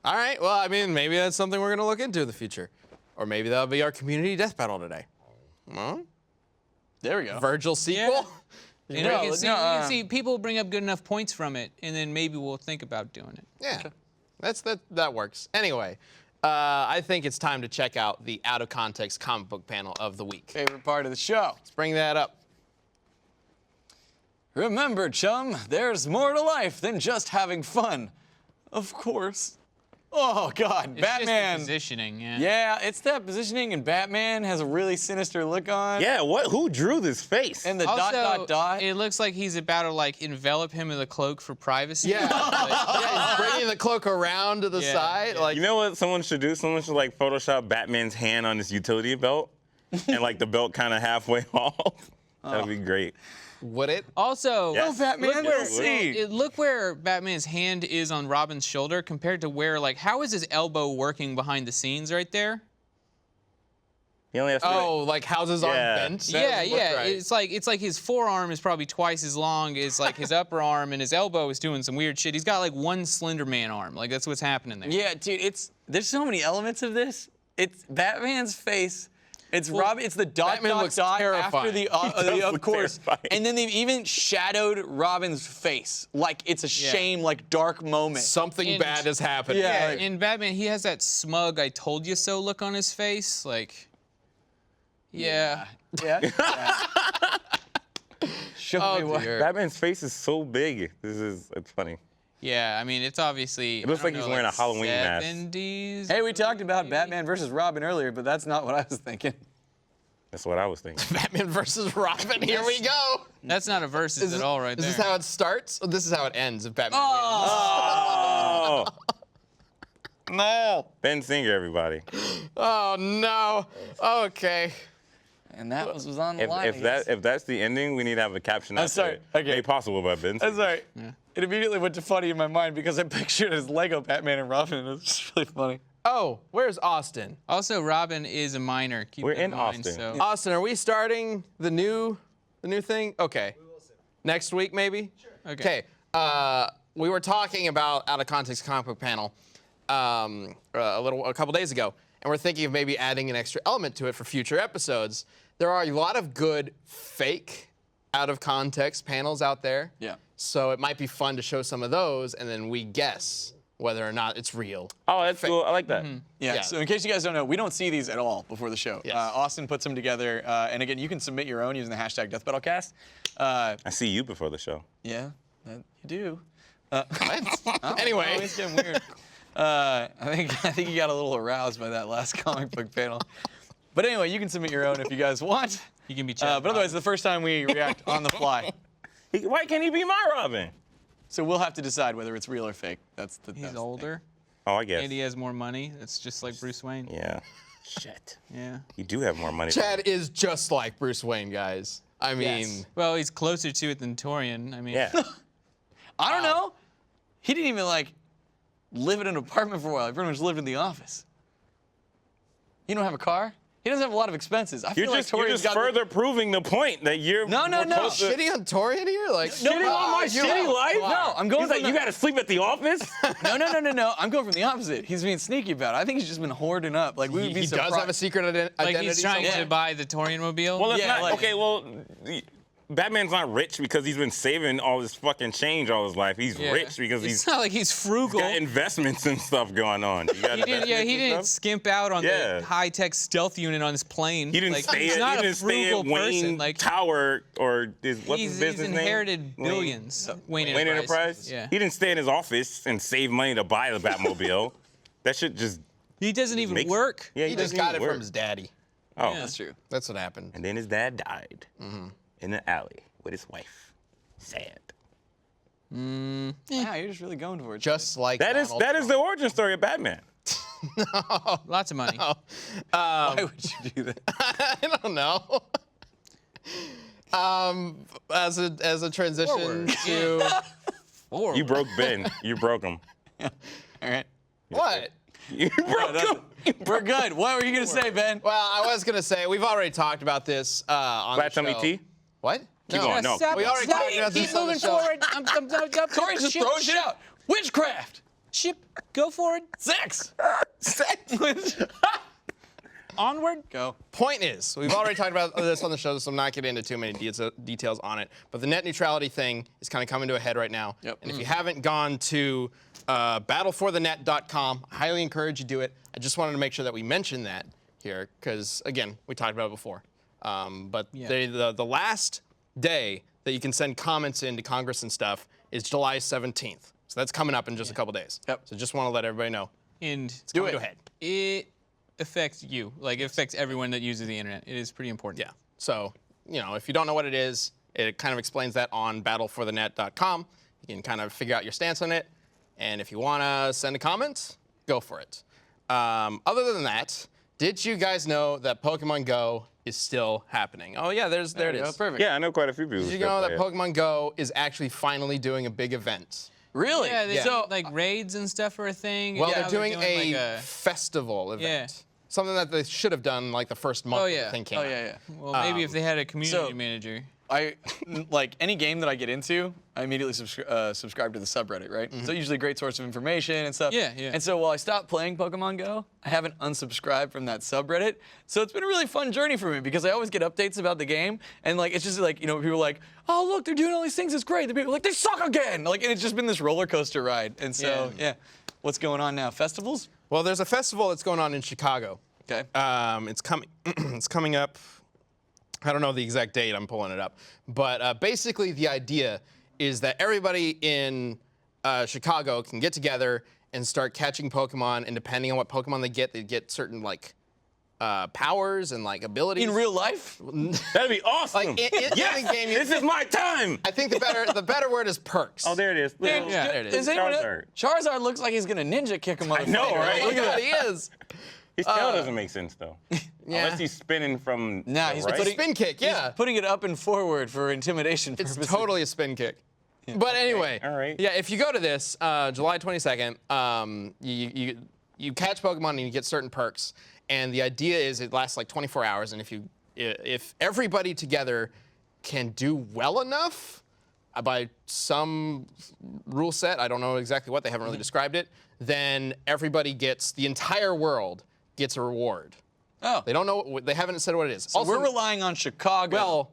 All right, well, I mean, maybe that's something we're going to look into in the future. Or maybe that'll be our community death battle today. Well, There we go. Virgil sequel? You know, you No, can see people bring up good enough points from it, and then maybe we'll think about doing it. Yeah, that works. Anyway, I think it's time to check out the out of context comic book panel of the week. Favorite part of the show. Let's bring that up. Remember, chum, there's more to life than just having fun. Of course. Oh God, It's Batman. just the positioning, yeah. Yeah, it's that positioning, and Batman has a really sinister look on. Yeah, who drew this face? And the Also, dot. it looks like he's about to like envelop him in the cloak for privacy. Yeah. Yeah, he's bringing the cloak around to the Yeah, side. yeah. Like, You know what someone should do? Someone should like Photoshop Batman's hand on his utility belt, and like the belt kind of halfway off. That'd be great. would it? Also, Yes. Batman, Look we'll where- see. look where Batman's hand is on Robin's shoulder compared to where, like, how is his elbow working behind the scenes right there? He only has to. Oh, like how's his arm Yeah. bent? Yeah, That looked yeah. right. It's like his forearm is probably twice as long as like his upper arm, and his elbow is doing some weird shit. He's got like one Slender Man arm. Like that's what's happening there. Yeah, dude, there's so many elements of this. It's Batman's face. It's Robin. It's the dot Batman looks after terrifying. the does of look course. terrifying. And then they've even shadowed Robin's face, like it's a shame, like dark moment. Something And- bad has happened. Yeah. Yeah, in Batman, he has that smug "I told you so" look on his face. Like, yeah. Yeah. Show Oh, me what. dear. Batman's face is so big. It's funny. Yeah, I mean, it's obviously. It looks like he's wearing a Halloween mask. 70s. Hey, we talked about Batman versus Robin earlier, but that's not what I was thinking. That's what I was thinking. Batman versus Robin. Here we go. That's not a versus at all, right Is there. this how it starts? Or this is how it ends if Batman Oh no. Ben Singer, everybody. Oh no. Okay. And that was on the If, line. I guess. if that's the ending, we need to have a caption. I'm after sorry. it. Okay. Made possible by Ben Singer. That's all right. It immediately went to funny in my mind because I pictured it as Lego Batman and Robin, and it was just really funny. Oh, where's Austin? Also, Robin is a minor. Keep We're that in mind, Austin. So. Austin, are we starting the new thing? Okay. Next week, maybe? Sure. Okay. We were talking about Out of Context comic book panel a couple days ago, and we're thinking of maybe adding an extra element to it for future episodes. There are a lot of good fake out of context panels out there. Yeah. So it might be fun to show some of those, and then we guess whether or not it's real. Oh, that's cool. I like that. Yeah, Yeah. so in case you guys don't know, we don't see these at all before the show. Yes. Austin puts them together, and again, you can submit your own using the hashtag DeathBattleCast. I see you before the show. Yeah, you do. Anyway. Oh, it's getting weird. I think you got a little aroused by that last comic book panel. But anyway, you can submit your own if you guys want. You can be But chatting. otherwise, it's the first time we react on the fly. Why can't he be my Robin? So we'll have to decide whether it's real or fake. That's He's the older, Oh, I guess. and he has more money. It's just like Bruce Wayne. Yeah. Shit. Yeah. You do have more money. than Chad me. is just like Bruce Wayne, guys. I mean, Yes. Well, he's closer to it than Torian. I mean. Yeah. I don't know. He didn't even like live in an apartment for a while. He pretty much lived in the office. You don't have a car? He doesn't have a lot of expenses. I You're feel just, like you're Torian's just got further proving the point that you're No, no, more no. close to- shitting on Torian here? Like, Shitting on my shitty life? No, I'm going He's from like, you the- gotta sleep at the office? No. I'm going from the opposite. He's being sneaky about it. I think he's just been hoarding up. Like we would be he surprised. does have a secret identity. Like he's trying somewhere. to buy the Torian mobile. Well, it's Yeah, not. like- Okay, well, Batman's not rich because he's been saving all this fucking change all his life. He's Yeah. rich because It's he's not like he's frugal. got investments and stuff going on. You got He didn't investments and stuff? skimp out on Yeah. the high-tech stealth unit on his plane. He didn't like, stay he's at, not he a didn't stay frugal at Wayne person. Like Tower or what's his he's business name? inherited billions. Wayne Enterprise. Yeah. He didn't stay in his office and save money to buy the Batmobile. That shit just He doesn't even makes- work. Yeah, He just doesn't got even it work. from his daddy. Oh, Yeah. That's true. That's what happened. and then his dad died in the alley with his wife. Sad. Yeah, you're just really going for it. Just like That is Donald the origin story of Batman. Lots of money. Why would you do that? I don't know. As a transition to You broke Ben. You broke him. All right. what? You broke him. We're good. What were you gonna say, Ben? Well, I was gonna say we've already talked about this on Flat the show. tummy tea? What? Keep going. No. We already talked about this on the show. Corey just throwing shit out. Witchcraft. Ship, go forward. Sex. Onward. Go. Point is, we've already talked about this on the show, so I'm not getting into too many details on it. But the net neutrality thing is kind of coming to a head right now. Yep. And if you haven't gone to battleforthenet.com, I highly encourage you to do it. I just wanted to make sure that we mentioned that here, because again, we talked about it before. But the last day that you can send comments into Congress and stuff is July 17th. So that's coming up in just a couple days. Yep. So just want to let everybody know. And Go ahead. it affects you. Like, it affects everyone that uses the internet. It is pretty important. Yeah. So, if you don't know what it is, it kind of explains that on battleforthenet.com. You can kind of figure out your stance on it. And if you want to send a comment, go for it. Other than that, did you guys know that Pokemon Go is still happening? Oh, yeah, there it is. Perfect. Yeah, I know quite a few people. Did you know that Pokemon Go is actually finally doing a big event? Really? Yeah, So, like raids and stuff are a thing. Well, and they're now doing like a festival event. Yeah. Something that they should have done like the first month Oh, that yeah. the thing came out. yeah. well, maybe if they had a community manager. Like any game that I get into, I immediately subscribe to the subreddit, right? So usually a great source of information and stuff. Yeah, yeah. And so while I stopped playing Pokemon Go, I haven't unsubscribed from that subreddit. So it's been a really fun journey for me because I always get updates about the game, and like it's just like people are like, oh look, they're doing all these things, it's great. The people are like, they suck again. Like, and it's just been this roller coaster ride. And so yeah, what's going on now? Festivals? Well, there's a festival that's going on in Chicago. Okay. It's coming. It's coming up. I don't know the exact date. I'm pulling it up. But basically, the idea is that everybody in Chicago can get together and start catching Pokemon. And depending on what Pokemon they get certain like powers and like abilities. In real life? That'd be awesome. Like in the game, This is my time. I think the better word is perks. Oh, there it is. Man, Yeah, there it is. Does anyone know- Charizard. Charizard looks like he's gonna ninja kick him. I know, right? Look at that, he is. His tail doesn't make sense though. Unless he's spinning from. Nah, the he's right. putting- Spin kick, yeah. Putting it up and forward for intimidation It's purposes. totally a spin kick. But anyway, all right. Yeah, if you go to this July 22nd, you catch Pokemon and you get certain perks, and the idea is it lasts like 24 hours, and if everybody together can do well enough by some rule set, I don't know exactly what, they haven't really described it, then everybody the entire world gets a reward. Oh. They haven't said what it is. So we're relying on Chicago. Well,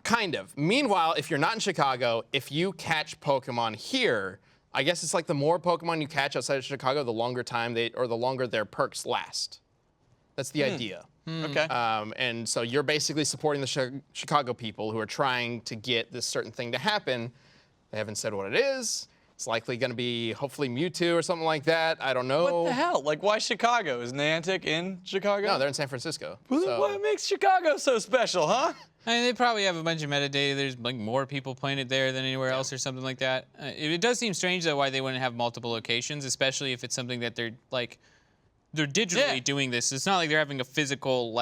kind of. Meanwhile, if you're not in Chicago, if you catch Pokemon here, I guess it's like the more Pokemon you catch outside of Chicago, the longer the longer their perks last. That's the idea. Okay. And so you're basically supporting the Chicago people who are trying to get this certain thing to happen. They haven't said what it is. It's likely going to be hopefully Mewtwo or something like that. I don't know. What the hell? Like, why Chicago? Is Niantic in Chicago? No, they're in San Francisco. Well, then what makes Chicago so special, huh? I mean, they probably have a bunch of metadata. There's like more people playing it there than anywhere else or something like that. It does seem strange though why they wouldn't have multiple locations, especially if it's something that they're digitally doing this. It's not like they're having a physical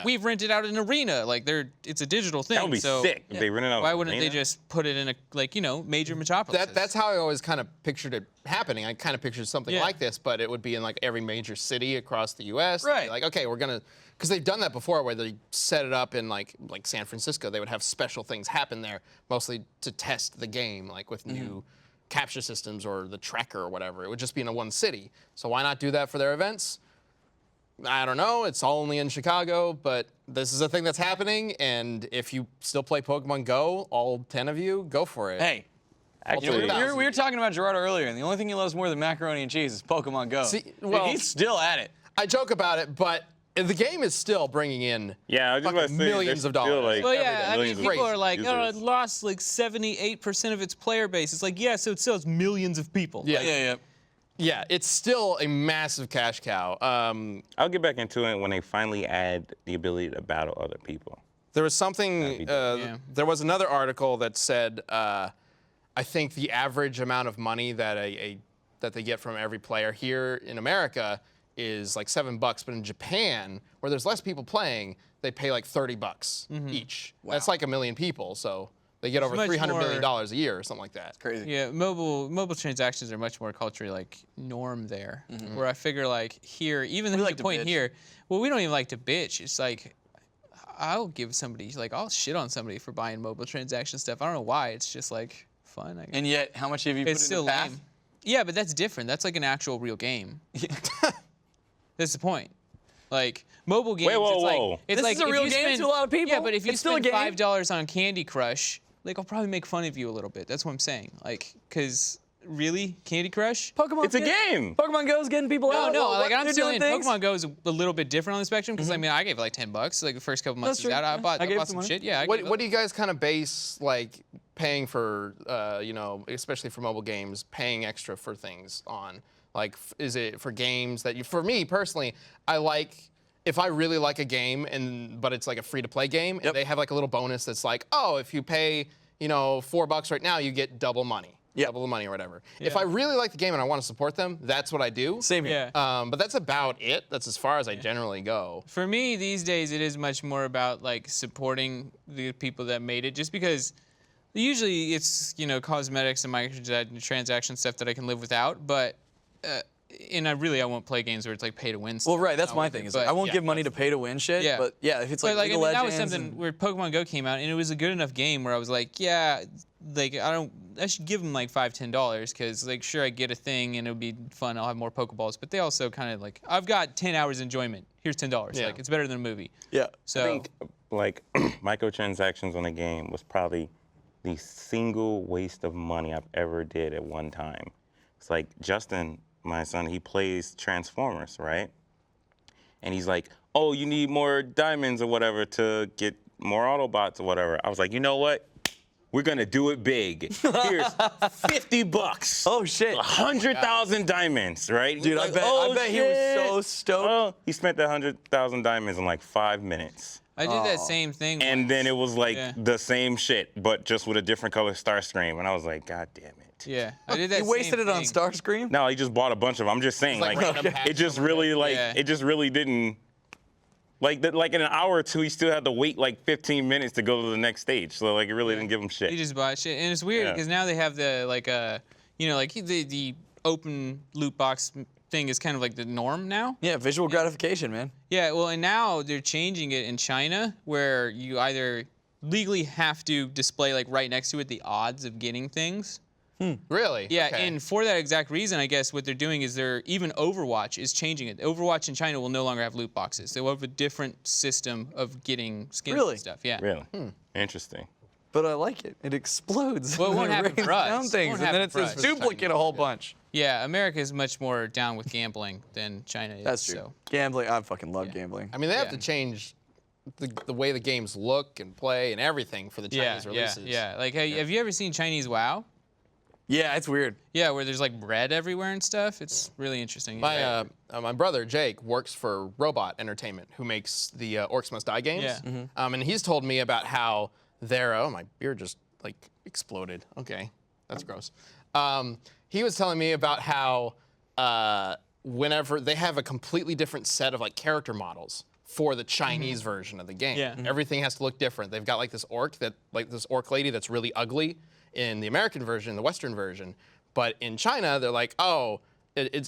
we've rented out an arena. Like it's a digital thing. That would be so sick if they rented out. why an wouldn't they arena. just put it in a major metropolis? That's how I always kind of pictured it happening. I kind of pictured something Yeah. like this, but it would be in like every major city across the U.S. They'd be Right. like, okay, because they've done that before, where they set it up in like San Francisco. They would have special things happen there, mostly to test the game, like with new capture systems or the tracker or whatever. It would just be in one city. So why not do that for their events? I don't know. It's only in Chicago, but this is a thing that's happening. And if you still play Pokemon Go, all 10 of you, go for it. Hey, Actually, we were talking about Gerardo earlier, and the only thing he loves more than macaroni and cheese is Pokemon Go. See, And well- he's still at it. I joke about it, but the game is still bringing in yeah, I was just about to say, millions of there's still, dollars. like, Well, every yeah, day. I mean, Millions of people are like, users. oh, it lost like 78% of its player base. It's like, yeah, so it still has millions of people. Yeah. Yeah. Yeah, it's still a massive cash cow. I'll get back into it when they finally add the ability to battle other people. There was something. That'd be dope. Yeah. There was another article that said, I think the average amount of money that that they get from every player here in America is like $7, but in Japan, where there's less people playing, they pay like $30 each. That's like 1 million people, so they get over much $300 million more- a year or something like that. Crazy. Yeah, mobile transactions are much more culturally like norm there. Where I figure like here, even the like to point bitch. here, well, we don't even like to bitch. It's like I'll give somebody I'll shit on somebody for buying mobile transaction stuff. I don't know why. It's just like fun. I guess. And yet, how much have you It's put still in the path? lame. Yeah, but that's different. That's like an actual real game. That's the point. Like mobile games, whoa, it's like whoa. it's This like is a if real you game spend, to a lot of people. Yeah, but if you It's still a spend game. $5 on Candy Crush, like I'll probably make fun of you a little bit. That's what I'm saying. Like, cause really, Candy Crush? Pokemon. It's a game. Pokemon Go's getting people out. No, Well, like what- I'm they're saying, doing things. Pokemon Go is a little bit different on the spectrum because I mean I gave it like $10 like the first couple months That's it was true. out. I Yeah. bought, I I gave bought some some money. shit. Yeah. I What, gave what do you guys kind of base like paying for, especially for mobile games, paying extra for things on? Like, is it for games that you? For me personally, I like if I really like a game but it's like a free-to-play game, and they have like a little bonus that's like, oh, if you pay $4 right now, you get double money. Double the money or whatever. Yeah. If I really like the game and I want to support them, that's what I do. Same here. Yeah. But that's about it. That's as far as I generally go. For me, these days, it is much more about like supporting the people that made it, just because usually it's cosmetics and microtransaction stuff that I can live without, but and I won't play games where it's like pay to win stuff. Well, right, that's my thing. Is like, I won't give money to pay to win shit. Yeah. But yeah, if it's like League of that was Legends something where Pokemon Go came out, and it was a good enough game where I was like, yeah, like I should give them like $5-10 because like sure I get a thing and it'll be fun. I'll have more Pokeballs, but they also kind of like I've got 10 hours enjoyment. Here's $10. Yeah. Like it's better than a movie. Yeah. So I think like microtransactions on a game was probably the single waste of money I've ever did at one time. It's like Justin, my son, he plays Transformers, right? And he's like, oh, you need more diamonds or whatever to get more Autobots or whatever. I was like, you know what? We're gonna do it big. Here's $50. Oh shit. 100,000 diamonds, right? Dude, Like, I bet he was shit." so stoked. Oh, he spent the 100,000 diamonds in like 5 minutes. I did that same thing. And once. then it was like Yeah. the same shit, but just with a different color Starscream. And I was like, God damn it. Yeah, I did that. You wasted same it on thing. Starscream? No, he just bought a bunch of them. I'm just saying, like like, random packs it just really, Yeah. it just really didn't. Like in an hour or two, he still had to wait like 15 minutes to go to the next stage. So like, it really didn't give him shit. He just bought shit, and it's weird Yeah. because now they have the like the open loot box thing is kind of like the norm now. Yeah, visual gratification, man. Yeah, well, and now they're changing it in China where you either legally have to display like right next to it the odds of getting things. Really? Yeah, Okay. and for that exact reason, I guess what they're doing is even Overwatch is changing it. Overwatch in China will no longer have loot boxes. They will have a different system of getting skins Really? and stuff. Yeah. Really? Interesting. But I like it. It explodes. Well, it won't when happen rains for us. down It things, won't and then happen it for says us. duplicate a whole bunch. Yeah, America is much more down with gambling than China is. That's true. So. Gambling, I fucking love gambling. I mean, they have Yeah. to change the way the games look and play and everything for the Chinese releases. Yeah. Like, hey, have you ever seen Chinese WoW? Yeah, it's weird. Yeah, where there's like red everywhere and stuff. It's really interesting. My brother Jake works for Robot Entertainment, who makes the Orcs Must Die games. Yeah. And he's told me about how my beer just like exploded. Okay, that's gross. He was telling me about how whenever they have a completely different set of like character models for the Chinese version of the game. Yeah. Everything has to look different. They've got like this orc lady that's really ugly in the American version, the Western version, but in China they're like, oh,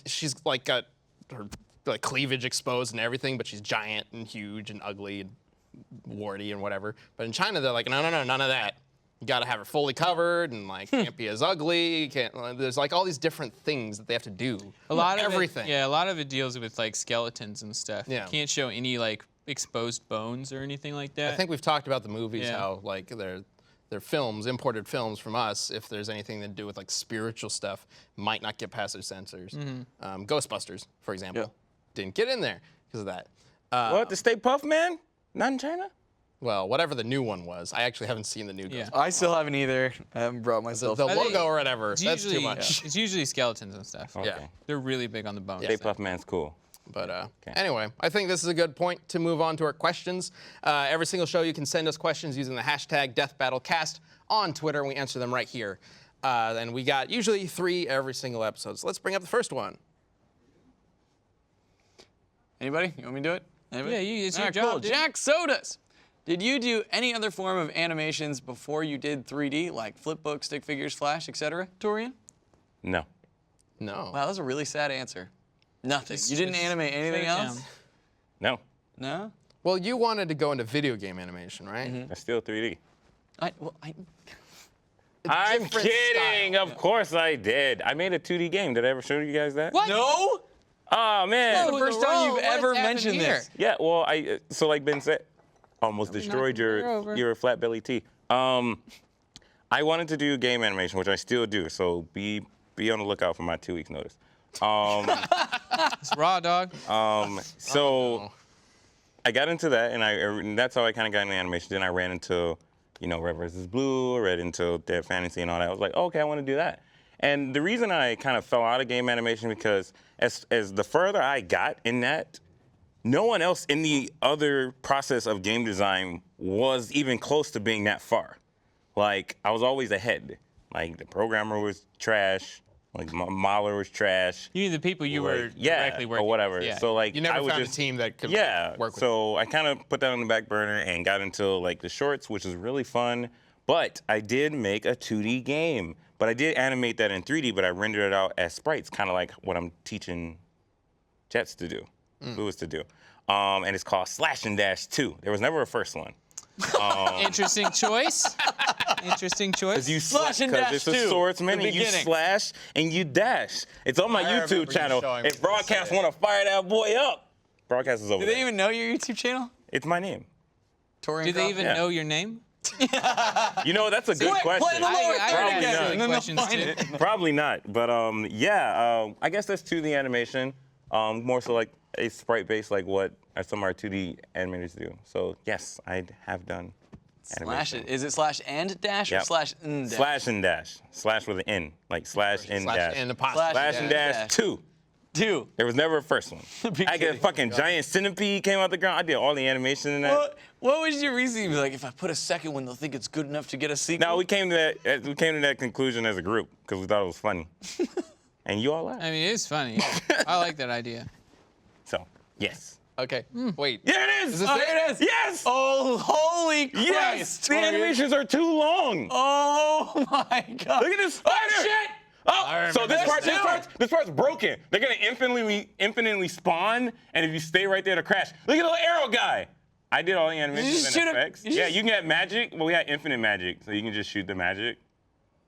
she's like got her like cleavage exposed and everything, but she's giant and huge and ugly and warty and whatever. But in China they're like, no, none of that. You got to have her fully covered and like can't be as ugly. There's like all these different things that they have to do. a lot of everything. a lot of it deals with like skeletons and stuff. Yeah. You can't show any like exposed bones or anything like that. I think we've talked about the movies, Yeah. how like they're films, imported films from us. If there's anything to do with like spiritual stuff, might not get past their censors. Ghostbusters, for example, didn't get in there because of that. What? The Stay Puft Man? Not in China? Well, whatever the new one was, I actually haven't seen the new Yeah. Ghostbusters. I still haven't either. I haven't brought myself. The I think logo or whatever, it's that's usually, too much. It's usually skeletons and stuff. Okay. Yeah. They're really big on the bones. Stay Puft Man's cool. But anyway, I think this is a good point to move on to our questions. Every single show you can send us questions using the hashtag DeathBattleCast on Twitter, and we answer them right here. And we got usually 3 every single episode. So let's bring up the first one. Anybody? You want me to do it? Anybody? Yeah, it's All your right, job, cool. dude. Jack Sodas. Did you do any other form of animations before you did 3D, like flipbook, stick figures, Flash, etc., Torian? No. No. Wow, that was a really sad answer. Nothing. You didn't just animate anything shut it else? down. No. No? Well, you wanted to go into video game animation, right? That's still 3D. I I'm different kidding. style. Of course I did. I made a 2D game. Did I ever show you guys that? What? No? Oh, man. The first time you've ever mentioned here? this. Yeah, well, so like Ben said, almost destroyed over. your flat belly tea. I wanted to do game animation, which I still do. So be on the lookout for my 2 weeks notice. It's raw, dog. So I got into that, and that's how I kind of got into animation. Then I ran into, Red vs. Blue, read into Dead Fantasy and all that. I was like, okay, I want to do that. And the reason I kind of fell out of game animation because as the further I got in that, no one else in the other process of game design was even close to being that far. Like, I was always ahead. Like, the programmer was trash. Like, my modeler was trash. You mean the people you were directly working or whatever. with. Yeah. So, like, You never I was found just, a team that could work with. So I kind of put that on the back burner and got into, like, the shorts, which is really fun. But I did make a 2D game. But I did animate that in 3D, but I rendered it out as sprites, kind of like what I'm teaching Jets to do, Lewis to do. And it's called Slash and Dash 2. There was never a first one. Interesting choice. Interesting choice. You Slash and Dash it's a 2, swordsman, the and you beginning. slash and you dash. It's on my I remember YouTube you channel. showing me If Broadcast want to fire that boy up, Broadcast is over Do there. they even know your YouTube channel? It's my name. Torian Do they Croft? even Yeah. know your name? You know, that's a good Play question. the lower I third got again, silly and then they'll questions find too. it. Probably not, but I guess that's 2D animation. More so like a sprite-based, like what some of our 2D animators do. So yes, I have done Slash animation. it. Is it slash and dash or Yep. slash and dash? Slash and dash. Slash with an N, like slash and dash. and apostrophe. Slash Slash and dash dash. 2. 2. There was never a first one. Be I get a kidding. fucking giant centipede came out the ground. I did all the animation in that. What was your reasoning? Like, if I put a second one, they'll think it's good enough to get a sequel? No, we came to that conclusion as a group because we thought it was funny. And you all laughed. I mean, it is funny. Yeah. I like that idea. So, yes. Okay. Wait. Yeah, it is. Is this Oh, it? there it is. Yes. Oh, holy Christ. Yes. The Torian. animations are too long. Oh, my God. Look at this spider. Oh, shit. Oh, so this remember part's broken. They're gonna infinitely spawn, and if you stay right there, to crash. Look at the little arrow guy. I did all the animations just and shoot him? effects. You Yeah, just- you can get magic. Well, we had infinite magic, so you can just shoot the magic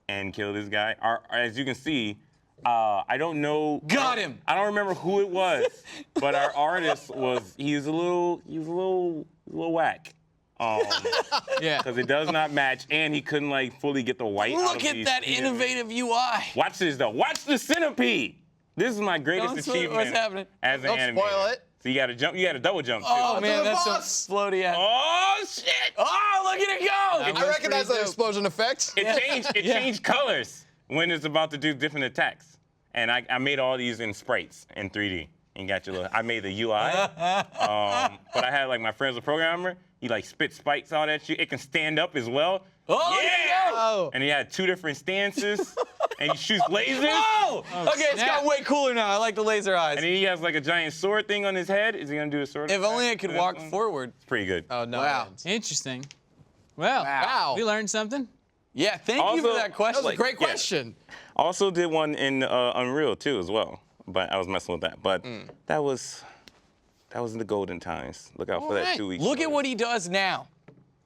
and kill this guy. As you can see, I don't know. Got him. I don't remember who it was, but our artist he was a little whack. Yeah. Because it does not match, and he couldn't like fully get the white out of Look at these that two. innovative UI. Watch this though. Watch the centipede. This is my greatest Don't spoil achievement what's happening. as an Don't animator. spoil it. So you gotta jump. You gotta double jump too. Oh, man, the that's boss. some floaty ass. Oh, shit! Oh, look at it go. I recognize that dope. explosion effect. It changed. It changed colors when it's about to do different attacks. And I made all these in sprites in 3D. And got your little. I made the UI. But I had like my friend's a programmer. He like spit spikes out at you. It can stand up as well. Oh, look at it go. Oh. And he had 2 different stances. And he shoots lasers. Oh, okay, it's snap. got way cooler now. I like the laser eyes. And then he has like a giant sword thing on his head. Is he gonna do a sword? If attack only I could for this walk one? forward. It's pretty good. Oh no. Wow. Interesting. Well, Wow. we learned something. Yeah, thank you Also- for that question. That was a great Yeah. question. Also did one in Unreal too as well, but I was messing with that. But that was in the golden times. Look out for that Alright. 2 weeks. Look at what he does now.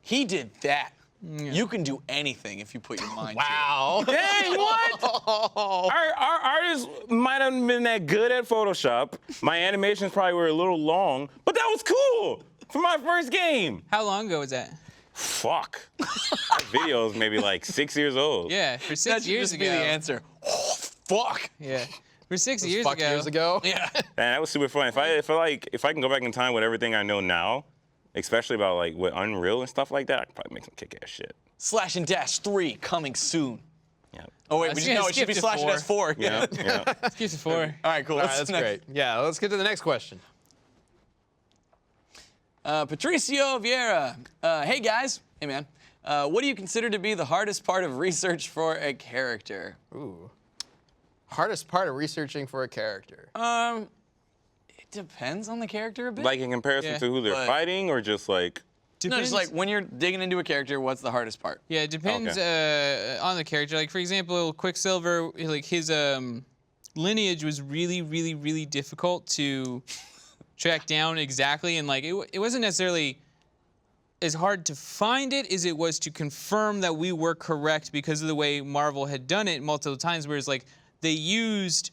He did that. You can do anything if you put your mind Wow. Dang, what? Our artists might have been that good at Photoshop. My animations probably were a little long, but that was cool for my first game. How long ago was that? Fuck. That video is maybe like 6 years old. Yeah, for to it. 6 That should years just ago. be the answer. Oh, fuck. Yeah, for 6 years Fuck ago. years ago. Yeah. Man, that was super fun. If I can go back in time with everything I know now, especially about like with Unreal and stuff like that, I could probably make some kick-ass shit. Slash and Dash 3 coming soon. Yeah. Oh wait, I was no, gonna it should skip be to Slash and Dash 4. Yeah. Yeah. Keeps it 4. All right, cool. All right, What's that's next? great. Yeah, let's get to the next question. Patricio Vieira. Hey guys. Hey man. What do you consider to be the hardest part of research for a character? Ooh. Hardest part of researching for a character. It depends on the character a bit. Like in comparison Yeah. to who they're But- fighting, or just like. no, just like when you're digging into a character, what's the hardest part? Yeah, it depends on the character. Like for example, Quicksilver, like his lineage was really, really, really difficult to track down exactly, and like it wasn't necessarily as hard to find it as it was to confirm that we were correct because of the way Marvel had done it multiple times. Whereas like they used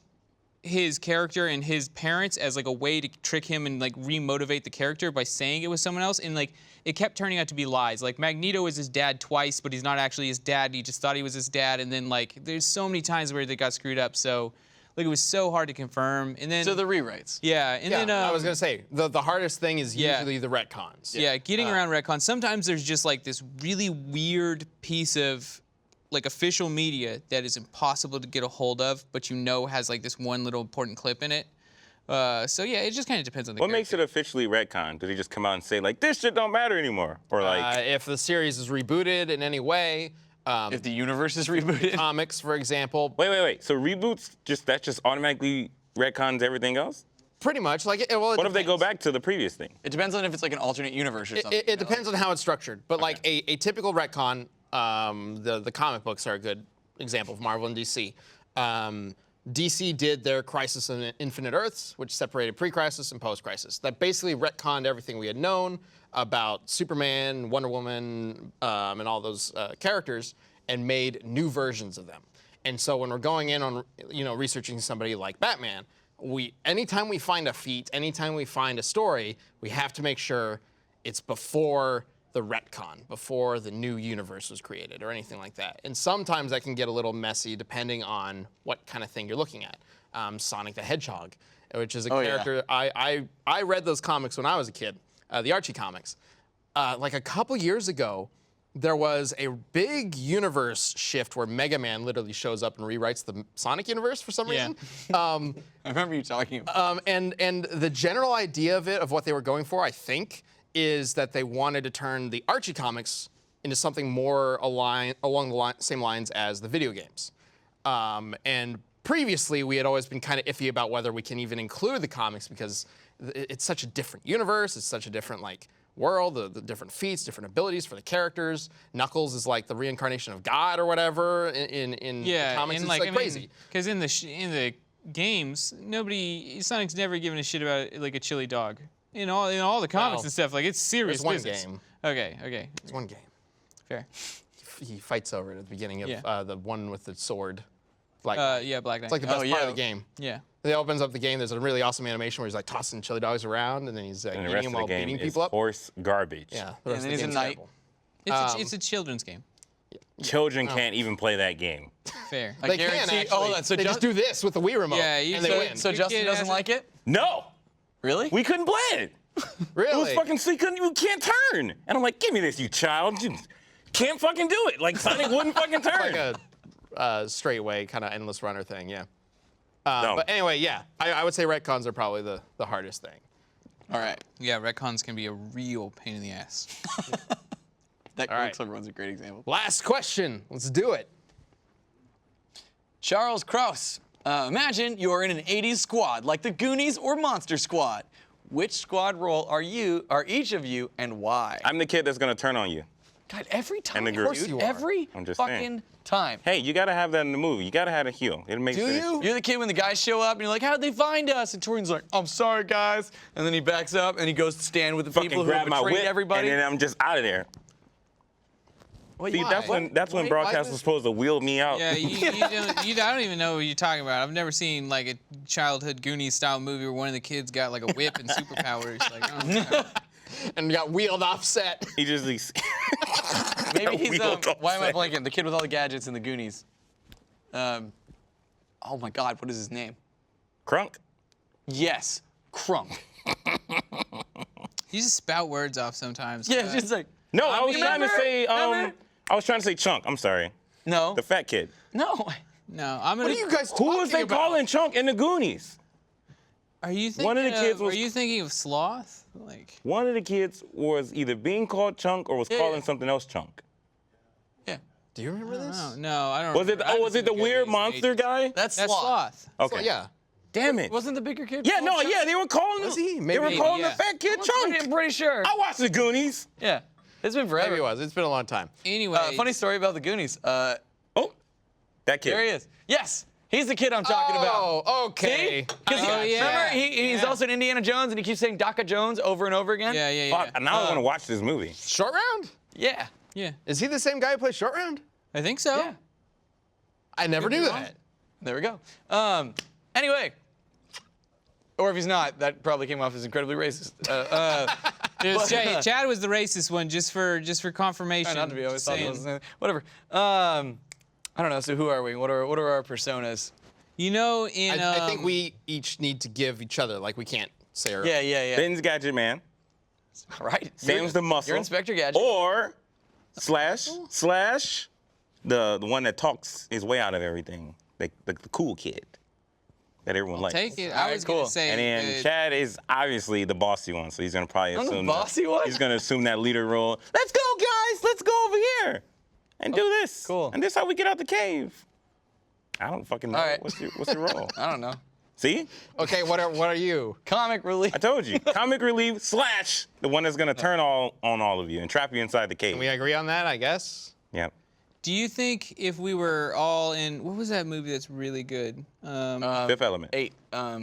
his character and his parents as like a way to trick him and like remotivate the character by saying it was someone else, and like it kept turning out to be lies. Like Magneto is his dad twice, but he's not actually his dad. He just thought he was his dad, and then like there's so many times where they got screwed up. So like it was so hard to confirm. And then So the rewrites. yeah, and Yeah, then I was gonna say the hardest thing is Yeah. usually the retcons. yeah, getting around retcons. Sometimes there's just like this really weird piece of like official media that is impossible to get a hold of, but has like this one little important clip in it. So yeah, it just kind of depends on the What character. makes it officially retcon? Did he just come out and say like this shit don't matter anymore, or like If the series is rebooted in any way, If the universe is rebooted. comics, for example, wait? So reboots that just automatically retcons everything else? pretty much like well, What if they go back to the previous thing? It depends on if it's like an alternate universe or something. It depends on how it's structured, but like a typical retcon, the comic books are a good example of Marvel and DC. DC did their Crisis on Infinite Earths, which separated pre-crisis and post-crisis. That basically retconned everything we had known about Superman, Wonder Woman, and all those characters, and made new versions of them. And so when we're going in on researching somebody like Batman, anytime we find a feat, anytime we find a story, we have to make sure it's before the retcon, before the new universe was created or anything like that. And sometimes that can get a little messy depending on what kind of thing you're looking at. Sonic the Hedgehog, which is a character, I read those comics when I was a kid, the Archie comics. Like a couple years ago, there was a big universe shift where Mega Man literally shows up and rewrites the Sonic universe for some reason. I remember you talking about And the general idea of it, of what they were going for, I think, is that they wanted to turn the Archie comics into something more along the same lines as the video games. And previously, we had always been kind of iffy about whether we can even include the comics because it's such a different universe, it's such a different world, the different feats, different abilities for the characters. Knuckles is like the reincarnation of God or whatever in the comics. And It's crazy. Because in the games, Sonic's never given a shit about like a chili dog. In all the comics and stuff, like it's serious There's one business. game. Okay. It's one game. Fair. He fights over it at the beginning of Yeah. the one with the sword. Black Black Knight. It's like the best part of the game. Yeah. It opens up the game. There's a really awesome animation where he's like tossing chili dogs around, and then he's And the eating rest them of the while game beating is people up. horse garbage. Yeah, the rest then of he's the a game's knight. terrible. It's a children's game. Children can't even play that game. Fair. They can guarantee- actually. hold on, so they just do this with the Wii remote, Yeah, and they so- win. So Your Justin kid doesn't has like it? No, Really? we couldn't play it. It really? was fucking so you can't turn. And I'm like, give me this, you child. You can't fucking do it. Like Sonic wouldn't fucking turn. like a straightaway kind of endless runner thing, yeah. No. But anyway, yeah, I would say retcons are probably the hardest thing. All right. Yeah, retcons can be a real pain in the ass. That All right. Quicksilver one's a great example. Last question. Let's do it. Charles Kraus. Imagine you're in an 80s squad like the Goonies or Monster Squad. Which squad role are each of you, and why? I'm the kid that's gonna turn on you. God, every time, the group. dude, you are. every I'm just fucking saying. time. Hey, you gotta have that in the movie. You gotta have a heel. It makes Do it. you? You're the kid when the guys show up and you're like, how'd they find us? And Torian's like, I'm sorry, guys. And then he backs up and he goes to stand with the Fucking people who have grab my betrayed whip, everybody. and then I'm just out of there. Wait, See, why? that's when Why- broadcast why was supposed to wheel me out. Yeah, I don't even know what you're talking about. I've never seen like a childhood Goonies style movie where one of the kids got like a whip and superpowers. Like, oh, And got wheeled off set. He just Maybe he's wheeled off why am I set. blanking? The kid with all the gadgets in the Goonies. Oh my God, what is his name? Crunk. Yes, Crunk. you just spout words off sometimes. Yeah, just like No, I was trying to remember- say. remember? I was trying to say Chunk. I'm sorry. no, The fat kid. no. No, I'm gonna. What are you guys talking Who was they about? calling Chunk in the Goonies? Are you thinking One of the kids Are was- you thinking of Sloth? Like. One of the kids was either being called Chunk or was calling yeah. something else Chunk. Yeah, Do you remember this? No, I don't. Was it? remember. I Oh, was it the haven't seen weird Goonies in monster ages. guy? that's That's Sloth. Sloth. Okay. Yeah. Damn it. Wasn't the bigger kid? Yeah, called no, Chunk? yeah, they were calling. Was he? They were Maybe, calling yeah. the fat kid I'm Chunk. pretty sure. I watched the Goonies. Yeah, it's been forever. Maybe it was. It's been a long time. Anyway. Funny story about the Goonies. Oh, that kid. There he is. Yes, he's the kid I'm talking about. Oh, okay. Because Oh, yeah. remember, he's Yeah. also in Indiana Jones, and he keeps saying Daka Jones over and over again. Yeah. Fuck, now I want to watch this movie. Short Round? Yeah. Yeah. Is he the same guy who plays Short Round? I think so. Yeah. I never knew that. There we go. Anyway. Or if he's not, that probably came off as incredibly racist. Chad was the racist one, just for confirmation. Not to be. I always thought it Saying- was whatever. I don't know. So who are we? What are our personas? You know, in I think we each need to give each other, like we can't say our Yeah. Ben's Gadget Man. Right. Sam's the muscle. You're Inspector Gadget. Or // the one that talks his way out of everything, the cool kid that everyone likes. Take it. All I right, was cool. gonna say. And then Chad is obviously the bossy one, so he's gonna probably I'm the assume bossy one? He's gonna assume that leader role. Let's go, guys. Let's go over here and do this. cool. And this is how we get out the cave. I don't fucking know. All right. What's your role? I don't know. See? Okay, what are you? Comic relief. I told you. Comic relief / the one that's gonna turn on all of you and trap you inside the cave. Can we agree on that, I guess? Yep. Do you think if we were all in, what was that movie that's really good? Fifth Element. 8.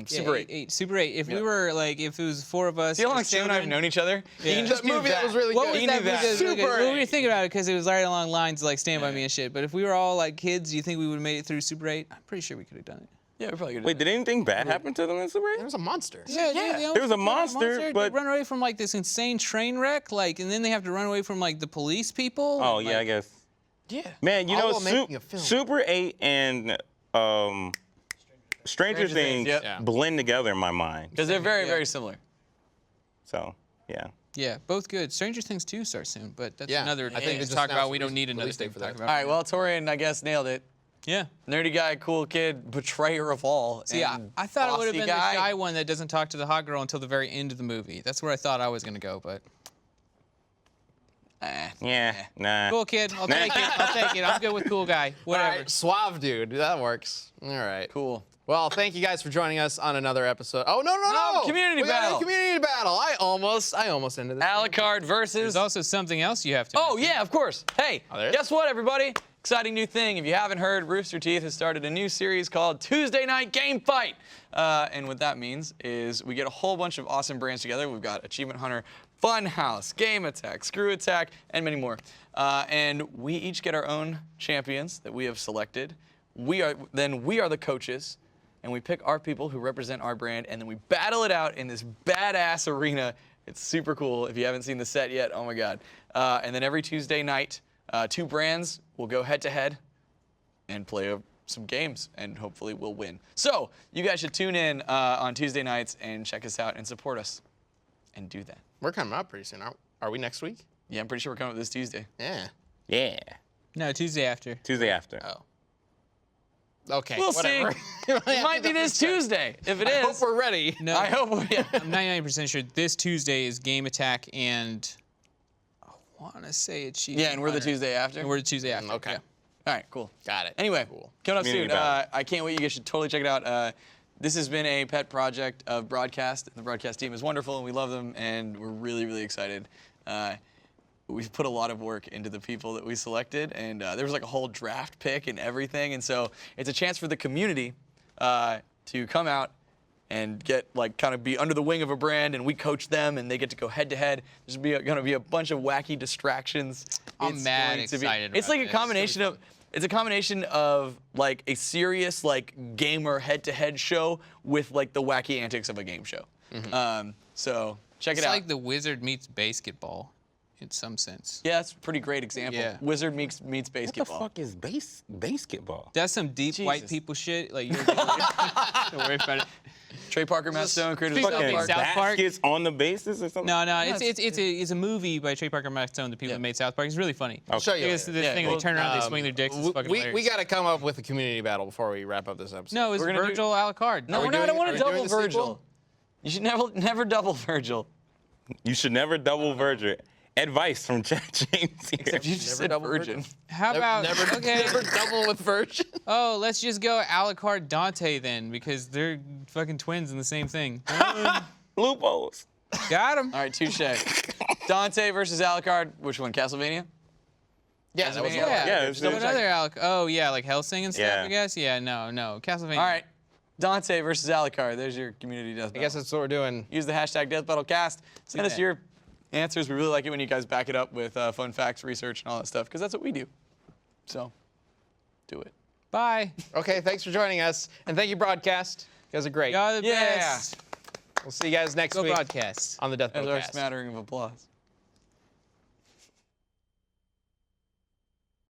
Super 8. 8. Super 8. If we were like, if it was 4 of us. See how long just Sam and I have children- known each other? You can just That do movie that was really What good. was You that knew movie that. that was really good? Super Well, we 8. were thinking about it because it was right along lines like Stand By Me and shit. But if we were all like kids, do you think we would have made it through Super 8? I'm pretty sure we could have done it. Yeah, we probably could. Wait, did anything bad happen to them in Super 8? There was a monster. Yeah, There was a monster, but- they run away from like this insane train wreck, like, and then they have to run away from like the police people. Oh, and, yeah, I like, guess. Yeah. Man, you All know, while making a film. Super 8 and Stranger Things Things, yep. blend together in my mind. Because they're very, very similar. So, yeah. Yeah, both good. Stranger Things 2 starts soon, but that's Yeah, another I think thing they to just talk about. announced We don't need another release date thing for to talk that. about. All right, well, Torian, I guess, nailed it. Yeah. Nerdy guy, cool kid, betrayer of all. See, and I thought it would have bossy been the shy one that doesn't talk to the hot girl until the very end of the movie. That's where I thought I was gonna go, but Yeah, nah. cool kid. I'll take it. I'll take it. I'm good with cool guy. All Whatever. right, suave dude. That works. All right. Cool. Well, thank you guys for joining us on another episode. Oh, no. community We got a battle. community battle. I almost ended this. Alucard versus. There's also something else you have to. Oh, yeah, of course. Hey, there is? guess what, everybody? Exciting new thing. If you haven't heard, Rooster Teeth has started a new series called Tuesday Night Game Fight. And what that means is we get a whole bunch of awesome brands together. We've got Achievement Hunter, Funhouse, Game Attack, Screw Attack, and many more. And we each get our own champions that we have selected. We are the coaches. And we pick our people who represent our brand, and then we battle it out in this badass arena. It's super cool. If you haven't seen the set yet, oh my God. And then every Tuesday night, 2 brands will go head-to-head and play some games, and hopefully we'll win. So you guys should tune in on Tuesday nights and check us out and support us and do that. We're coming up pretty soon. Are we next week? Yeah, I'm pretty sure we're coming up this Tuesday. Yeah. Yeah. No, Tuesday after. Tuesday after. Oh. Okay. We'll whatever. see. It might be this Tuesday. If it I is, hope we're ready. No, I hope. Yeah. I'm 99% sure this Tuesday is Game Attack and I want to say it's Achievement Yeah, and we're the Hunter. Tuesday after. And we're the Tuesday after. Okay. yeah. All right, cool. Got it. Anyway, Cool. coming up soon. Community battle. I can't wait. You guys should totally check it out. This has been a pet project of Broadcast. The Broadcast team is wonderful, and we love them, and we're really, really excited. We've put a lot of work into the people that we selected, and there was like a whole draft pick and everything, and so it's a chance for the community to come out and get kind of be under the wing of a brand, and we coach them, and they get to go head to head. There's going to be a bunch of wacky distractions. I'm mad going to be- excited It's about like a this. combination of. It's a combination of like a serious gamer head-to-head show with the wacky antics of a game show. So check it It's out. like the Wizard meets basketball in some sense. Yeah, that's a pretty great example. Yeah. Wizard meets What the basketball. fuck is basketball? That's some deep white Jesus. people shit. Like, you're don't worry about it. Trey Parker, Matt Stone, creators of Speaking South of Park. South Park. Baskets on the bases or something? No, it's a movie by Trey Parker and Matt Stone, the people Yeah. that made South Park. It's really funny. I'll show you It's later. the Yeah, thing well, they turn around, they swing their dicks. It's fucking we hilarious. got to come up with a community battle before we wrap up this episode. No, it's We're gonna do- Virgil Alucard. No, we I don't doing- want are to we doing double the sequel? Virgil. You should never double Virgil. You should never double Virgil. Advice from Chad James here. Except you just said double Virgin. How about okay? Never double with Virgil. Oh, let's just go Alucard Dante then, because they're fucking twins in the same thing. Loopholes. Got him. All right, touche. Dante versus Alucard. Which one? Castlevania? Yeah, that was Yeah. Yeah, it's What just- other Alucard? Oh yeah, like Helsing and stuff. Yeah. I guess. Yeah. No. Castlevania. All right. Dante versus Alucard. There's your community death I battle. guess that's what we're doing. Use the hashtag DeathBattleCast. Send us that. your answers. We really like it when you guys back it up with fun facts, research, and all that stuff, because that's what we do. So, do it. Bye. Okay, thanks for joining us, and thank you, Broadcast. You guys are great. Y'all the Yeah. best. We'll see you guys next Go week broadcast. on the Death As our Podcast. smattering of applause.